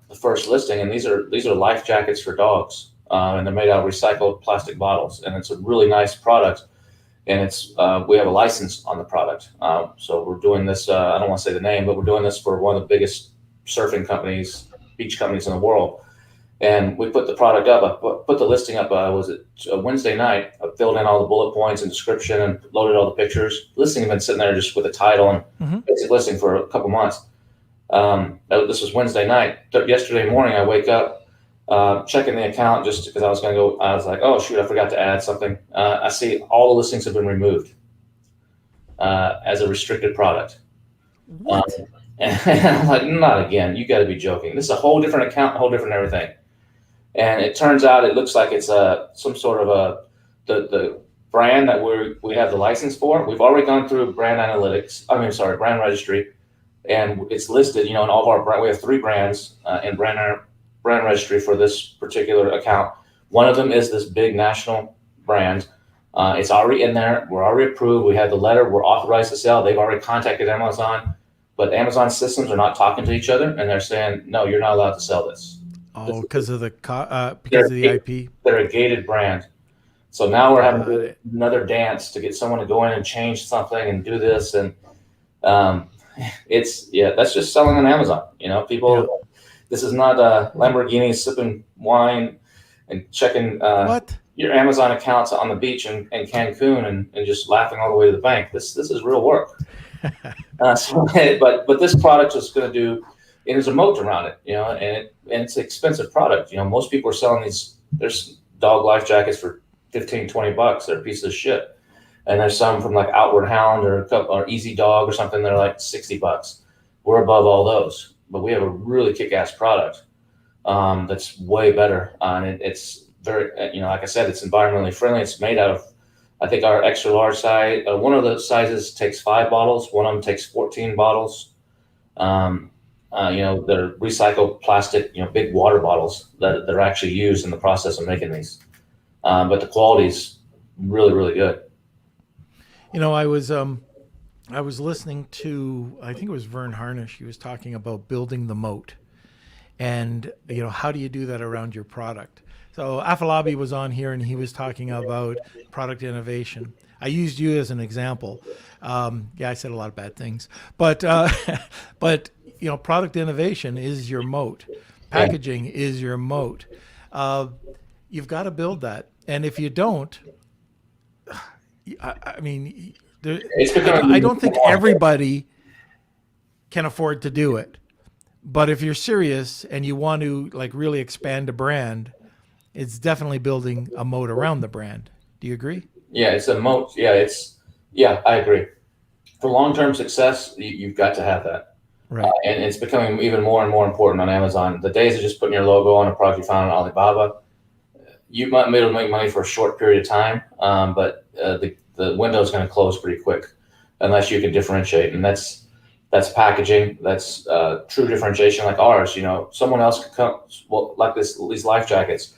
the first listing, and these are life jackets for dogs, and they're made out of recycled plastic bottles, and it's a really nice product. And it's we have a license on the product, so we're doing this. I don't want to say the name, but we're doing this for one of the biggest surfing companies, beach companies in the world. And we put the product up. I put the listing up. Was it a Wednesday night? I filled in all the bullet points and description and loaded all the pictures. The listing had been sitting there just with a title and basic listing for a couple months. This was Wednesday night. Yesterday morning, I wake up, checking the account just because I was going to go. I was like, oh shoot, I forgot to add something. I see all the listings have been removed as a restricted product.
What?
And I'm like, not again. You got to be joking. This is a whole different account, a whole different everything. And it turns out it looks like it's some sort of the brand that we have the license for. We've already gone through brand registry, and it's listed. In all of our brand, we have 3 brands in brand registry for this particular account. One of them is this big national brand. It's already in there. We're already approved. We have the letter. We're authorized to sell. They've already contacted Amazon, but Amazon systems are not talking to each other, and they're saying, no, you're not allowed to sell this.
Oh, because of the IP.
They're a gated brand. So now we're having another dance to get someone to go in and change something and do this, and that's just selling on Amazon. People. Yeah. This is not Lamborghini sipping wine and checking.
What?
your Amazon accounts on the beach in Cancun and just laughing all the way to the bank. This is real work. But this product is going to do, and there's a moat around it, and it's an expensive product. Most people are selling these. There's dog life jackets for $15-$20. They're a piece of shit. And there's some from like Outward Hound or Easy Dog or something. They're like $60. We're above all those, but we have a really kick-ass product that's way better. And it's very, like I said, it's environmentally friendly. It's made out of, I think our extra large size, one of the sizes takes 5 bottles. One of them takes 14 bottles. They're recycled plastic, big water bottles that are actually used in the process of making these. But the quality's really, really good.
I was listening to, I think it was Vern Harnish. He was talking about building the moat, and how do you do that around your product? So Afalabi was on here, and he was talking about product innovation. I used you as an example. I said a lot of bad things, but product innovation is your moat. Packaging is your moat. You've got to build that, and if you don't, I don't think everybody can afford to do it. But if you're serious and you want to really expand a brand, it's definitely building a moat around the brand. Do you agree?
Yeah, it's a moat. Yeah, I agree. For long-term success, you've got to have that.
Right.
And it's becoming even more and more important on Amazon. The days of just putting your logo on a product you found on Alibaba, you might be able to make money for a short period of time, but the window is going to close pretty quick unless you can differentiate. And that's packaging. That's true differentiation like ours. Someone else could come, like these life jackets.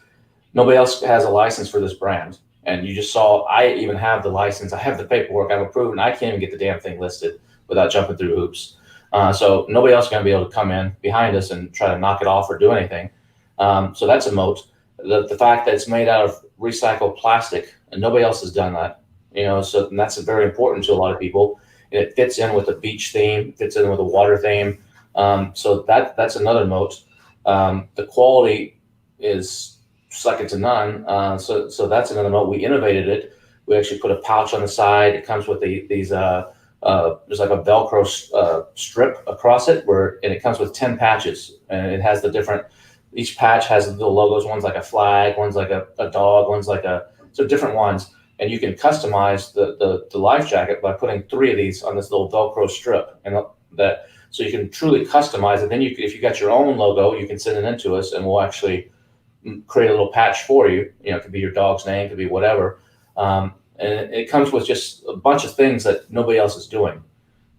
Nobody else has a license for this brand. And you just saw, I even have the license. I have the paperwork. I've approved, and I can't even get the damn thing listed without jumping through hoops. So nobody else is going to be able to come in behind us and try to knock it off or do anything. So that's a moat. The fact that it's made out of recycled plastic, and nobody else has done that. So and that's very important to a lot of people. And it fits in with the beach theme, fits in with the water theme. So that's another moat. The quality is second to none. So that's another moat. We innovated it. We actually put a pouch on the side. It comes with these there's like a Velcro strip across it and it comes with 10 patches, and it has each patch has the logos. One's like a flag, one's like a dog, one's like so different ones. And you can customize the life jacket by putting 3 of these on this little Velcro strip, and so you can truly customize it. Then if you got your own logo, you can send it in to us, and we'll actually create a little patch for you. It could be your dog's name, it could be whatever. And it comes with just a bunch of things that nobody else is doing.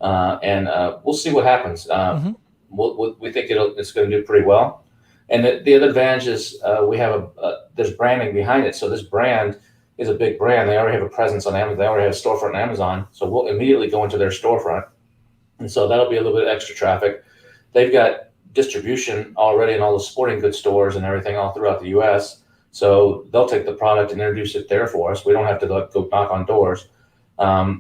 And we'll see what happens. We think it's going to do pretty well. And the other advantage is we have there's branding behind it. So this brand is a big brand. They already have a presence on Amazon. They already have a storefront on Amazon. So we'll immediately go into their storefront. And so that'll be a little bit of extra traffic. They've got distribution already in all the sporting goods stores and everything all throughout the U.S. So they'll take the product and introduce it there for us. We don't have to go knock on doors.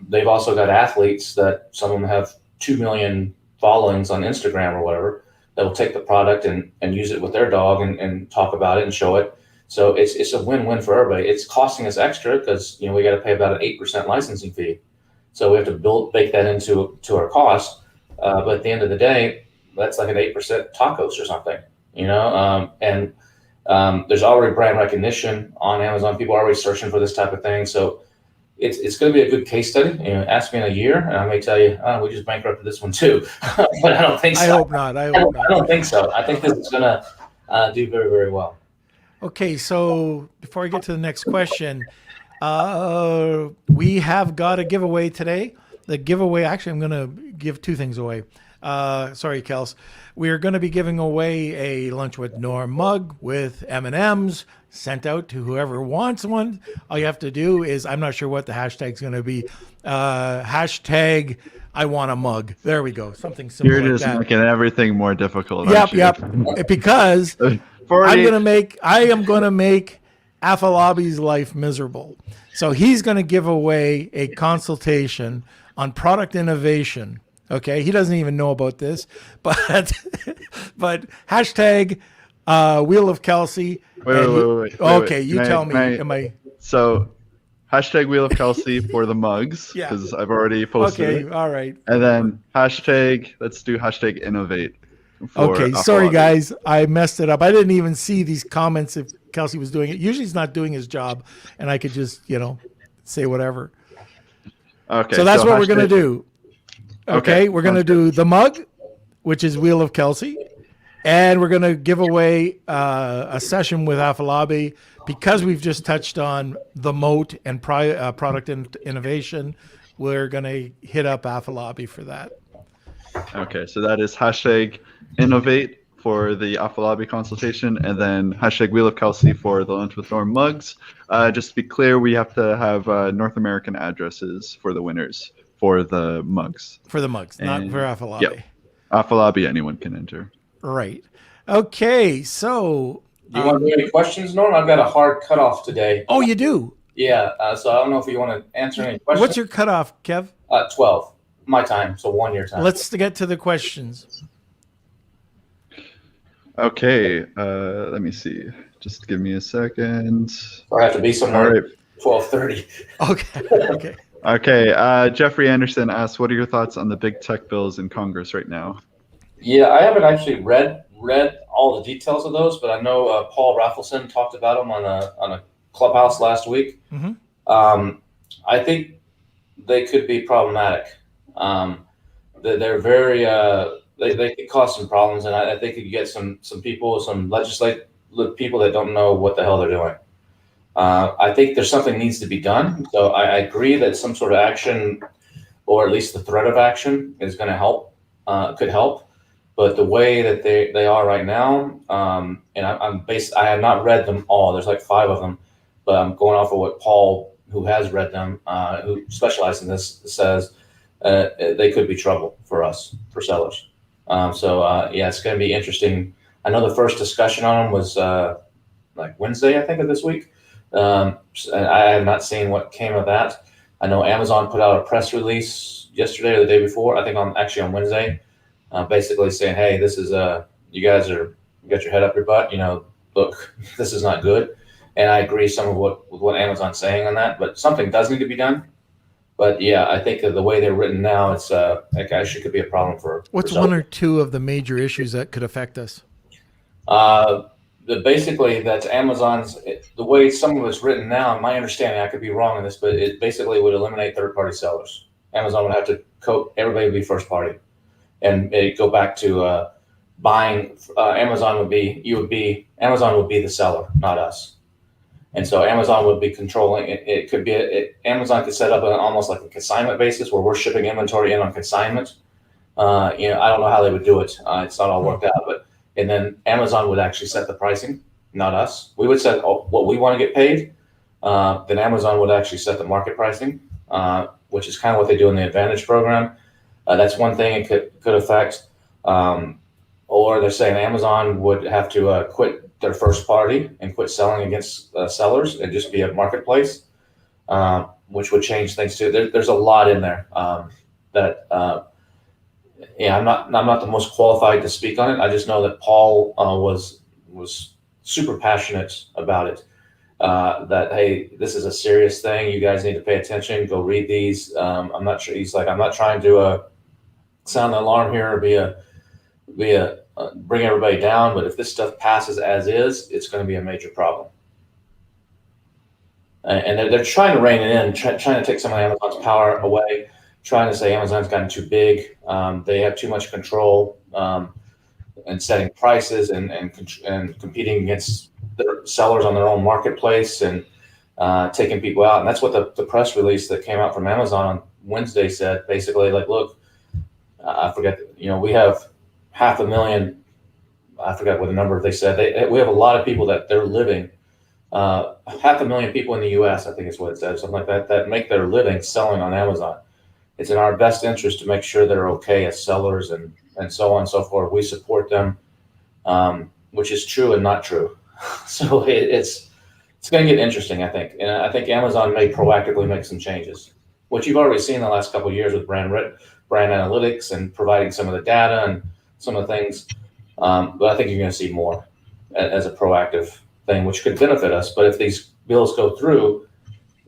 They've also got athletes that some of them have 2 million followings on Instagram or whatever that will take the product and use it with their dog and talk about it and show it. So it's a win-win for everybody. It's costing us extra because we got to pay about an 8% licensing fee. So we have to bake that into our cost. But at the end of the day, that's like an 8% tacos or something, and there's already brand recognition on Amazon. People are already searching for this type of thing. So it's going to be a good case study. Ask me in a year, and I may tell you, we just bankrupted this one too. But I don't think so.
I hope not. I
don't think so. I think this is going to do very, very well.
Okay, so before I get to the next question, we have got a giveaway today. The giveaway, actually, I'm going to give 2 things away. Sorry, Kels. We're going to be giving away a Lunch with Norm mug with M&Ms sent out to whoever wants one. All you have to do is, I'm not sure what the hashtag's going to be. Hashtag I want a mug. There we go. Something similar.
You're just making everything more difficult.
Yep. Because I am going to make Afalabi's life miserable. So he's going to give away a consultation on product innovation. Okay, he doesn't even know about this, but hashtag Wheel of Kelsey.
Wait.
Okay, you tell me.
So hashtag Wheel of Kelsey for the mugs,
Yeah.
because I've already posted
Okay,
it.
all right.
And then let's do hashtag innovate for
Okay, sorry
Afolabi.
guys, I messed it up. I didn't even see these comments if Kelsey was doing it. Usually he's not doing his job, and I could just, say whatever.
Okay,
So that's what we're
hashtag-
going to do. Okay, we're going to
sounds
do
good.
the mug, which is Wheel of Kelsey, and we're going to give away a session with Afolabi because we've just touched on the moat and product innovation. We're going to hit up Afolabi for that.
Okay, so that is hashtag innovate for the Afolabi consultation, and then hashtag Wheel of Kelsey for the Lunch with Norm mugs. Just to be clear, we have to have North American addresses for the winners for the mugs.
For the mugs, not for Afolabi.
Yep. Afolabi, anyone can enter.
Right. Okay, so...
Do you want to do any questions, Norm? I've got a hard cutoff today.
Oh, you do?
Yeah, so I don't know if you want to answer any questions.
What's your cutoff, Kev?
12, my time, so 1 year time.
Let's get to the questions.
Okay, let me see. Just give me a second.
I have to be somewhere
All right.
at 12:30.
Okay.
Okay, Jeffrey Anderson asks, what are your thoughts on the big tech bills in Congress right now?
Yeah, I haven't actually read all the details of those, but I know Paul Raffleson talked about them on a Clubhouse last week.
Mm-hmm.
I think they could be problematic. They're very they could cause some problems, and I think you get some people, some legislative people that don't know what the hell they're doing. I think there's something needs to be done. So I agree that some sort of action, or at least the threat of action, is going to help. Could help. But the way that they are right now, and I have not read them all. There's like 5 of them, but I'm going off of what Paul, who has read them, who specializes in this, says. They could be trouble for us, for sellers. Yeah, it's going to be interesting. I know the first discussion on them was like Wednesday, I think, of this week. And I have not seen what came of that. I know Amazon put out a press release yesterday or the day before, I think on Wednesday, basically saying, hey, this is you guys you got your head up your butt, look, this is not good. And I agree with what Amazon's saying on that, but something does need to be done. But yeah, I think the way they're written now, it's that actually could be a problem for.
What's one or two of the major issues that could affect us?
Basically, that's Amazon's. The way some of it's written now, my understanding, I could be wrong on this, but it basically would eliminate third-party sellers. Amazon would have to everybody would be first party, and it go back to buying. Amazon would be the seller, not us. And so Amazon would be controlling it. It could be Amazon could set up almost like a consignment basis where we're shipping inventory in on consignment. I don't know how they would do it. It's not all worked out, and then Amazon would actually set the pricing, not us. We would set what we want to get paid. Then Amazon would actually set the market pricing, which is kind of what they do in the Advantage program. That's one thing it could affect. Or they're saying Amazon would have to quit their first party and quit selling against sellers and just be a marketplace, which would change things too. There's a lot in there that I'm not the most qualified to speak on it. I just know that Paul was super passionate about it. That hey, this is a serious thing. You guys need to pay attention. Go read these. I'm not sure. He's like, I'm not trying to sound the alarm here or bring everybody down, but if this stuff passes as is, it's going to be a major problem. And they're trying to rein it in, trying to take some of Amazon's power away, trying to say Amazon's gotten too big. They have too much control in setting prices and competing against their sellers on their own marketplace and taking people out. And that's what the press release that came out from Amazon on Wednesday said. Basically, like, look, I forget, we have 500,000, I forgot what the number they said. We have a lot of people that they're living, 500,000 people in the U.S., I think is what it said, something like that make their living selling on Amazon. It's in our best interest to make sure they're okay as sellers and so on and so forth. We support them, which is true and not true. So it's going to get interesting, I think. And I think Amazon may proactively make some changes, which you've already seen the last couple of years with brand analytics and providing some of the data and some of the things. But I think you're going to see more as a proactive thing, which could benefit us. But if these bills go through,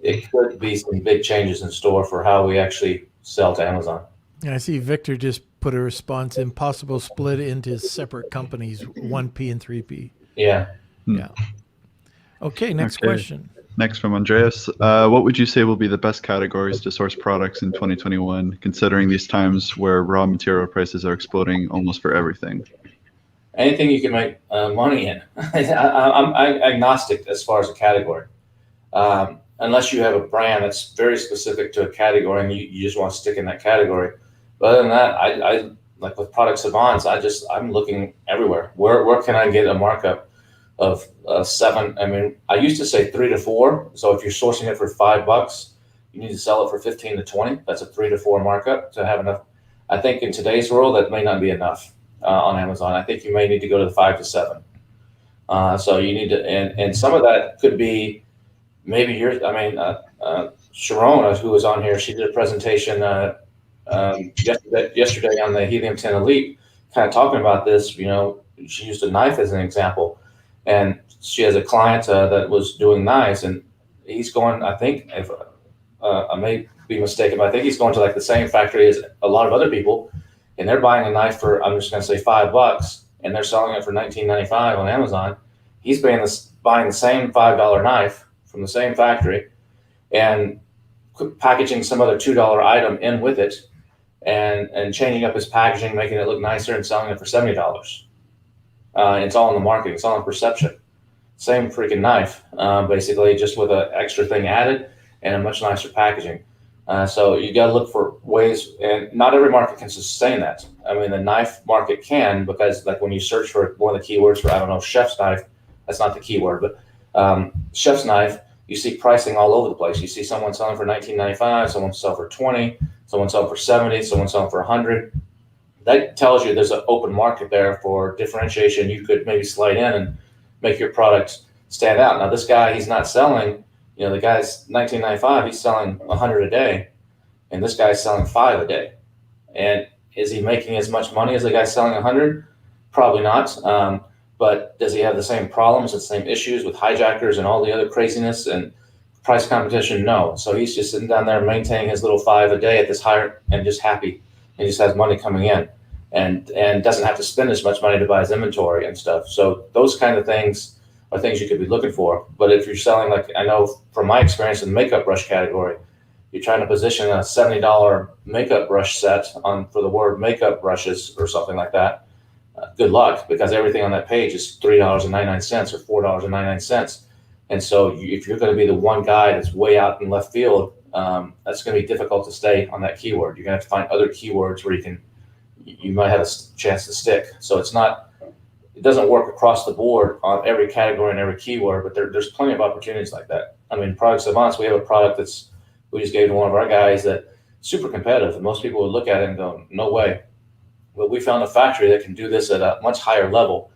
it could be some big changes in store for how we actually sell to Amazon.
And I see Victor just put a response in: possible split into separate companies, 1P and 3P.
Yeah.
Yeah. Okay, next question.
Next from Andreas. What would you say will be the best categories to source products in 2021, considering these times where raw material prices are exploding almost for everything?
Anything you can make money in. I'm agnostic as far as a category. Unless you have a brand that's very specific to a category and you just want to stick in that category. But other than that, I like with Product Savants, I'm looking everywhere. Where can I get a markup of 7? I mean, I used to say 3 to 4. So if you're sourcing it for $5, you need to sell it for 15 to 20. That's a 3 to 4 markup to have enough. I think in today's world, that may not be enough on Amazon. I think you may need to go to the 5 to 7. So you need to, and some of that could be maybe Sharon, who was on here, she did a presentation yesterday on the Helium 10 Elite, kind of talking about this. You know, she used a knife as an example, and she has a client that was doing knives, and he's going, I think, if I may be mistaken, but I think he's going to like the same factory as a lot of other people, and they're buying a knife for, I'm just going to say $5, and they're selling it for $19.95 on Amazon. He's buying the same $5 knife from the same factory and packaging some other $2 item in with it and changing up his packaging, making it look nicer and selling it for $70. It's all in the marketing. It's all in perception. Same freaking knife, basically, just with an extra thing added and a much nicer packaging. So you got to look for ways, and not every market can sustain that. I mean, the knife market can, because like when you search for one of the keywords for, I don't know, chef's knife, that's not the keyword, but chef's knife, you see pricing all over the place. You see someone selling for $19.95, someone selling for $20, someone selling for $70, someone selling for $100. That tells you there's an open market there for differentiation. You could maybe slide in and make your product stand out. Now, this guy, he's not selling, you know, the guy's $19.95, he's selling 100 a day, and this guy's selling 5 a day. And is he making as much money as the guy selling 100? Probably not. But does he have the same problems and same issues with hijackers and all the other craziness and price competition? No. So he's just sitting down there maintaining his little 5 a day at this higher and just happy, and just has money coming in and doesn't have to spend as much money to buy his inventory and stuff. So those kind of things are things you could be looking for. But if you're selling, like I know from my experience in the makeup brush category, you're trying to position a $70 makeup brush set on for the word makeup brushes or something like that. Good luck, because everything on that page is $3.99 or $4.99. And so if you're going to be the one guy that's way out in left field, that's going to be difficult to stay on that keyword. You're going to have to find other keywords where you might have a chance to stick. So it doesn't work across the board on every category and every keyword, but there's plenty of opportunities like that. I mean, Product Savants, we have a product we just gave to one of our guys that super competitive, and most people would look at it and go, no way. But we found a factory that can do this at a much higher level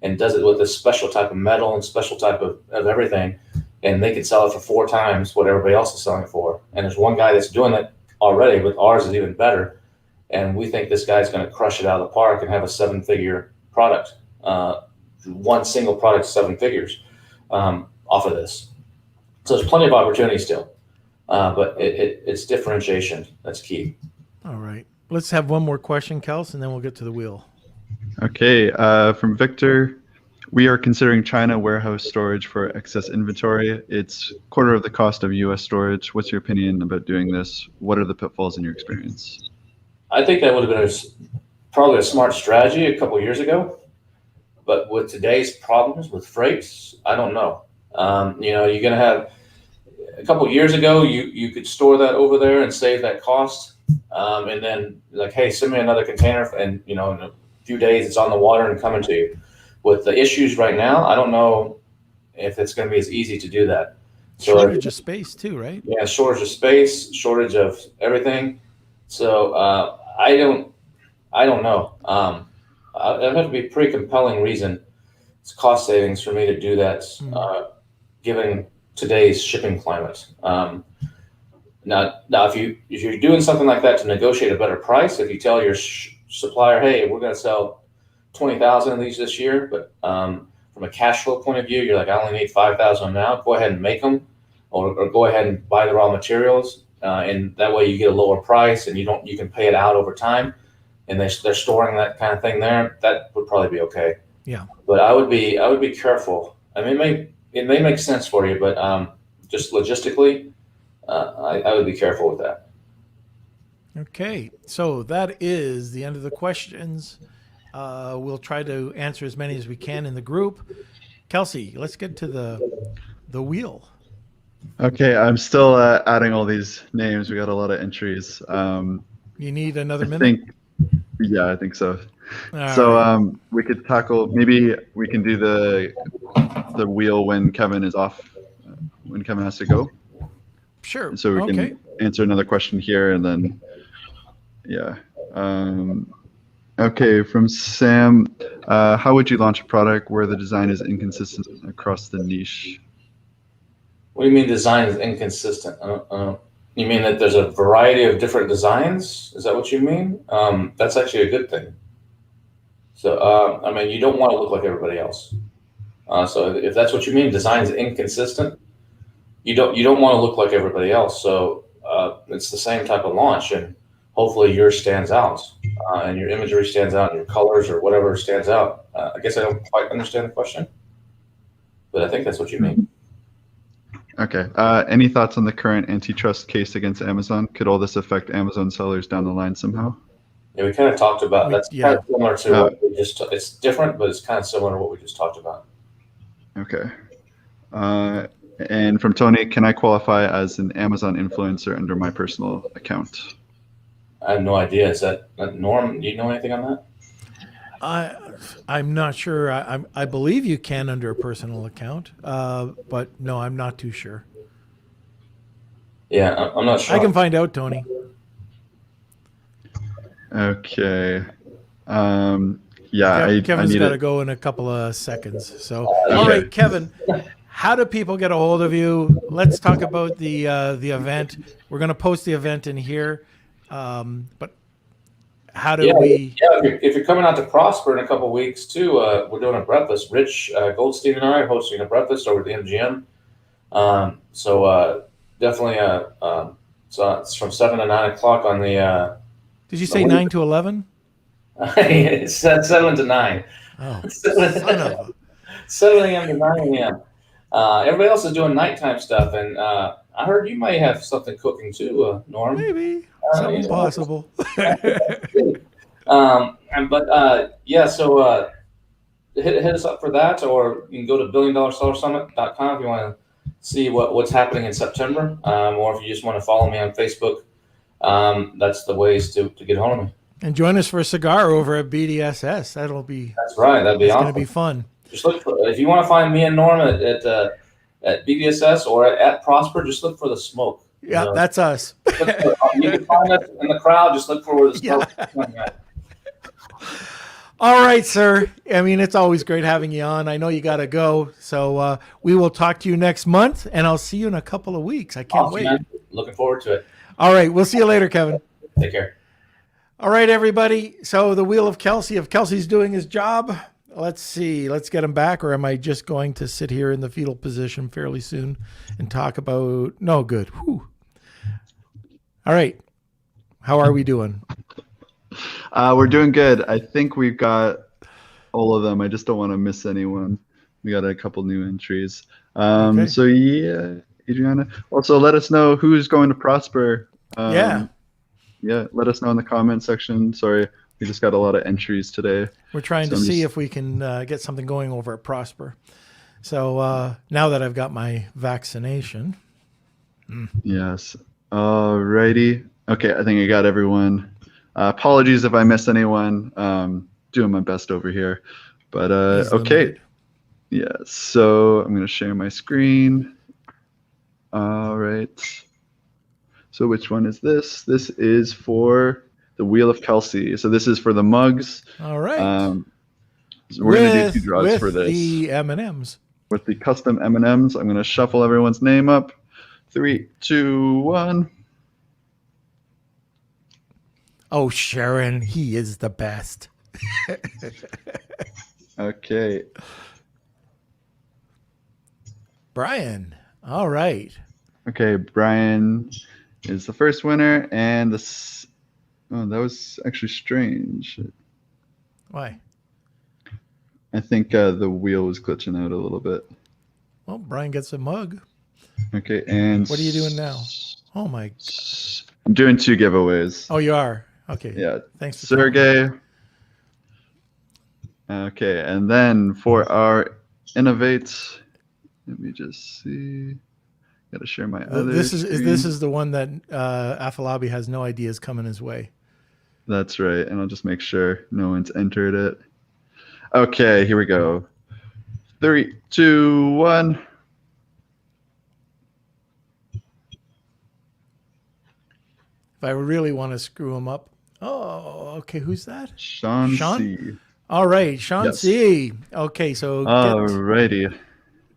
and does it with a special type of metal and special type of everything. And they can sell it for 4 times what everybody else is selling it for. And there's one guy that's doing it already, but ours is even better. And we think this guy's going to crush it out of the park and have a 7-figure product, one single product, 7 figures off of this. So there's plenty of opportunity still, but it's differentiation that's key.
All right. Let's have one more question, Kels, and then we'll get to the wheel.
Okay, from Victor. We are considering China warehouse storage for excess inventory. It's quarter of the cost of US storage. What's your opinion about doing this? What are the pitfalls in your experience?
I think that would have been probably a smart strategy a couple of years ago. But with today's problems with freights, I don't know. You're going to have a couple of years ago, you could store that over there and save that cost. And then like, hey, send me another container, and in a few days it's on the water and coming to you. With the issues right now, I don't know if it's going to be as easy to do that. So,
shortage of space too, right?
Yeah, shortage of space, shortage of everything. So I don't know. It'd have to be a pretty compelling reason. It's cost savings for me to do that, given today's shipping climate. Now, if you're doing something like that to negotiate a better price, if you tell your supplier, hey, we're going to sell 20,000 of these this year, but from a cash flow point of view, you're like, I only need 5,000 now. Go ahead and make them. or go ahead and buy the raw materials, and that way you get a lower price, and you can pay it out over time, and they're storing that kind of thing there. That would probably be okay.
Yeah.
But I would be careful. I mean, it may make sense for you, but just logistically, I would be careful with that.
Okay, so that is the end of the questions. We'll try to answer as many as we can in the group. Kelsey, let's get to the wheel.
Okay, I'm still adding all these names. We got a lot of entries.
You need another
I
minute?
think, I think so.
All
So
right.
we could tackle, maybe we can do the wheel when Kevin is off, when Kevin has to go.
Sure.
So we can answer another question here, and then, yeah. Okay, from Sam, how would you launch a product where the design is inconsistent across the niche?
What do you mean design is inconsistent? You mean that there's a variety of different designs? Is that what you mean? That's actually a good thing. So, I mean, you don't want to look like everybody else. So if that's what you mean, design is inconsistent, you don't want to look like everybody else. So it's the same type of launch, and hopefully yours stands out, and your imagery stands out, and your colors or whatever stands out. I guess I don't quite understand the question, but I think that's what you mean.
Okay. Any thoughts on the current antitrust case against Amazon? Could all this affect Amazon sellers down the line somehow?
Yeah, we kind of talked about that's
yeah.
kind of similar to what we just. It's different, but it's kind of similar to what we just talked about.
Okay. And from Tony, can I qualify as an Amazon influencer under my personal account?
I have no idea. Is that Norm? Do you know anything on that?
I'm not sure. I believe you can under a personal account, but no, I'm not too sure.
Yeah, I'm not sure.
I can find out, Tony.
Okay. Yeah,
Kevin's
I
got to go in a couple of seconds. So, all right, Kevin, how do people get a hold of you? Let's talk about the event. We're going to post the event in here, but how do we?
Yeah, if you're coming out to Prosper in a couple of weeks too, we're doing a breakfast. Rich Goldstein and I are hosting a breakfast over at the MGM. So definitely, so it's from 7 to 9 o'clock on the.
Did you say 9 to 11?
It's 7 to 9.
Oh, son of a...
7 a.m. to 9 a.m. Everybody else is doing nighttime stuff, and I heard you might have something cooking too, Norm.
Maybe something possible.
Yeah, so hit us up for that, or you can go to billiondollarsellersummit.com if you want to see what's happening in September, or if you just want to follow me on Facebook. That's the ways to get hold of me. And
join us for a cigar over at BDSS. That's
right. That'd be awesome.
It's going to be fun.
Just look for, if you want to find me and Norm at BDSS or at Prosper, just look for the smoke.
Yeah, that's us.
You can find us in the crowd. Just look for where the smoke is coming at.
All right, sir. I mean, it's always great having you on. I know you got to go. So we will talk to you next month, and I'll see you in a couple of weeks. I can't wait. Man.
Looking forward to it.
All right. We'll see you later, Kevin.
Take care.
All right, everybody. So the wheel of Kelsey, if Kelsey's doing his job, let's see. Let's get him back, or am I just going to sit here in the fetal position fairly soon and talk about... No, good. Whew. All right. How are we doing?
We're doing good. I think we've got all of them. I just don't want to miss anyone. We got a couple new entries. Okay. So yeah, Adriana. Also, let us know who's going to Prosper. Yeah, let us know in the comment section. Sorry, we just got a lot of entries today.
We're trying to see if we can get something going over at Prosper. So now that I've got my vaccination.
Yes. All righty. Okay, I think I got everyone. Apologies if I missed anyone. Doing my best over here. But okay. Yeah, so I'm going to share my screen. All right. So which one is this? This is for the Wheel of Kelsey. So this is for the mugs.
All right.
So we're going to do 2 draws for this.
With the M&Ms.
With the custom M&Ms. I'm going to shuffle everyone's name up. 3, 2, 1.
Oh, Sharon, he is the best.
Okay.
Brian. All right.
Okay, Brian is the first winner, and this. Oh, that was actually strange.
Why?
I think the wheel was glitching out a little bit.
Well, Brian gets a mug.
Okay, and
What are you doing now? Oh my!
I'm doing 2 giveaways.
Oh, you are. Okay.
Yeah.
Thanks for telling me.
Sergey. Okay, and then for our Innovate, let me just see. Got to share my other.
This is the one that Afalabi has no ideas coming his way.
That's right, and I'll just make sure no one's entered it. Okay, here we go. 3, 2, 1.
If I really want to screw him up. Oh, okay. Who's that?
Sean
Sean?
C.
All right, Sean
Yes.
C. Okay, so
Alrighty.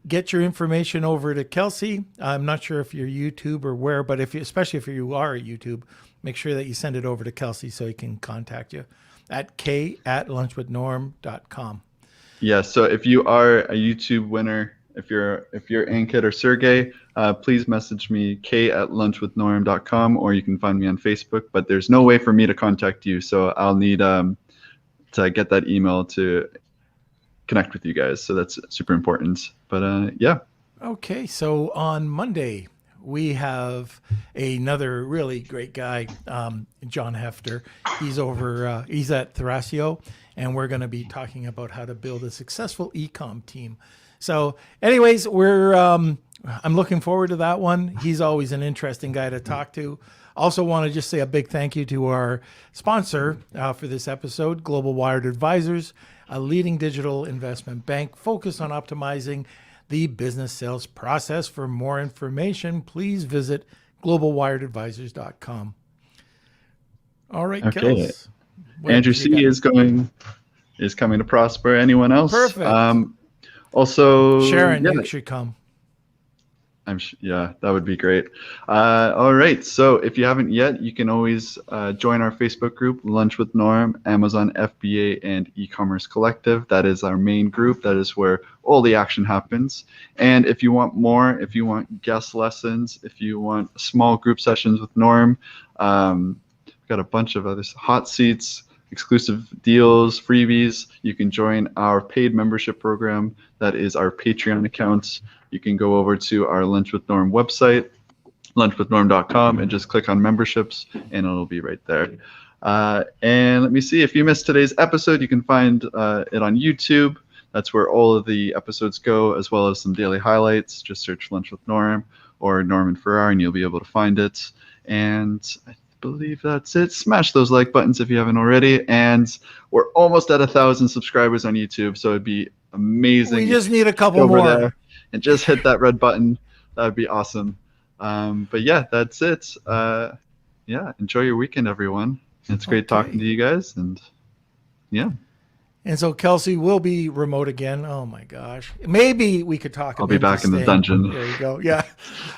get your information over to Kelsey. I'm not sure if you're YouTube or where, but especially if you are at YouTube, make sure that you send it over to Kelsey so he can contact you at k@lunchwithnorm.com.
Yeah, so if you are a YouTube winner, if you're Ankit or Sergey, please message me k@lunchwithnorm.com, or you can find me on Facebook. But there's no way for me to contact you, so I'll need to get that email to connect with you guys. So that's super important. But yeah. Okay,
so on Monday we have another really great guy, John Hefter. He's over. He's at Thrasio, and we're going to be talking about how to build a successful e-com team. So, anyways, I'm looking forward to that one. He's always an interesting guy to talk to. Also want to just say a big thank you to our sponsor for this episode, Global Wired Advisors, a leading digital investment bank focused on optimizing the business sales process. For more information, please visit globalwiredadvisors.com. All right,
okay.
Kels,
Andrew C. is coming to Prosper. Anyone else?
Perfect.
Also,
Sharon, you should come.
Yeah, that would be great. All right. So if you haven't yet, you can always join our Facebook group, Lunch with Norm, Amazon FBA, and eCommerce Collective. That is our main group. That is where all the action happens. And if you want more, if you want guest lessons, if you want small group sessions with Norm, we've got a bunch of other hot seats, exclusive deals, freebies. You can join our paid membership program. That is our Patreon account. You can go over to our Lunch with Norm website, lunchwithnorm.com, and just click on memberships, and it'll be right there. And let me see, if you missed today's episode, you can find it on YouTube. That's where all of the episodes go, as well as some daily highlights. Just search Lunch with Norm or Norman Farrar, and you'll be able to find it. And I believe that's it. Smash those like buttons if you haven't already. And we're almost at 1,000 subscribers on YouTube, so it'd be amazing.
We just need a couple more.
There and just hit that red button. That would be awesome. But yeah, that's it. Yeah, enjoy your weekend, everyone. It's great talking to you guys. And yeah.
And so Kelsey will be remote again. Oh my gosh. Maybe we could talk about
I'll be back in the dungeon.
There you go. Yeah.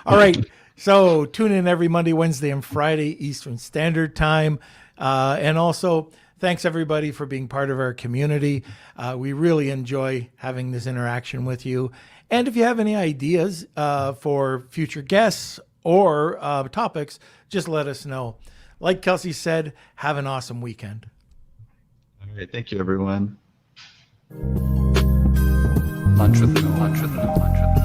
All right. So tune in every Monday, Wednesday, and Friday Eastern Standard Time. And also, thanks everybody for being part of our community. We really enjoy having this interaction with you. And if you have any ideas for future guests or topics, just let us know. Like Kelsey said, have an awesome weekend.
All right. Thank you, everyone.
Lunch with Norm.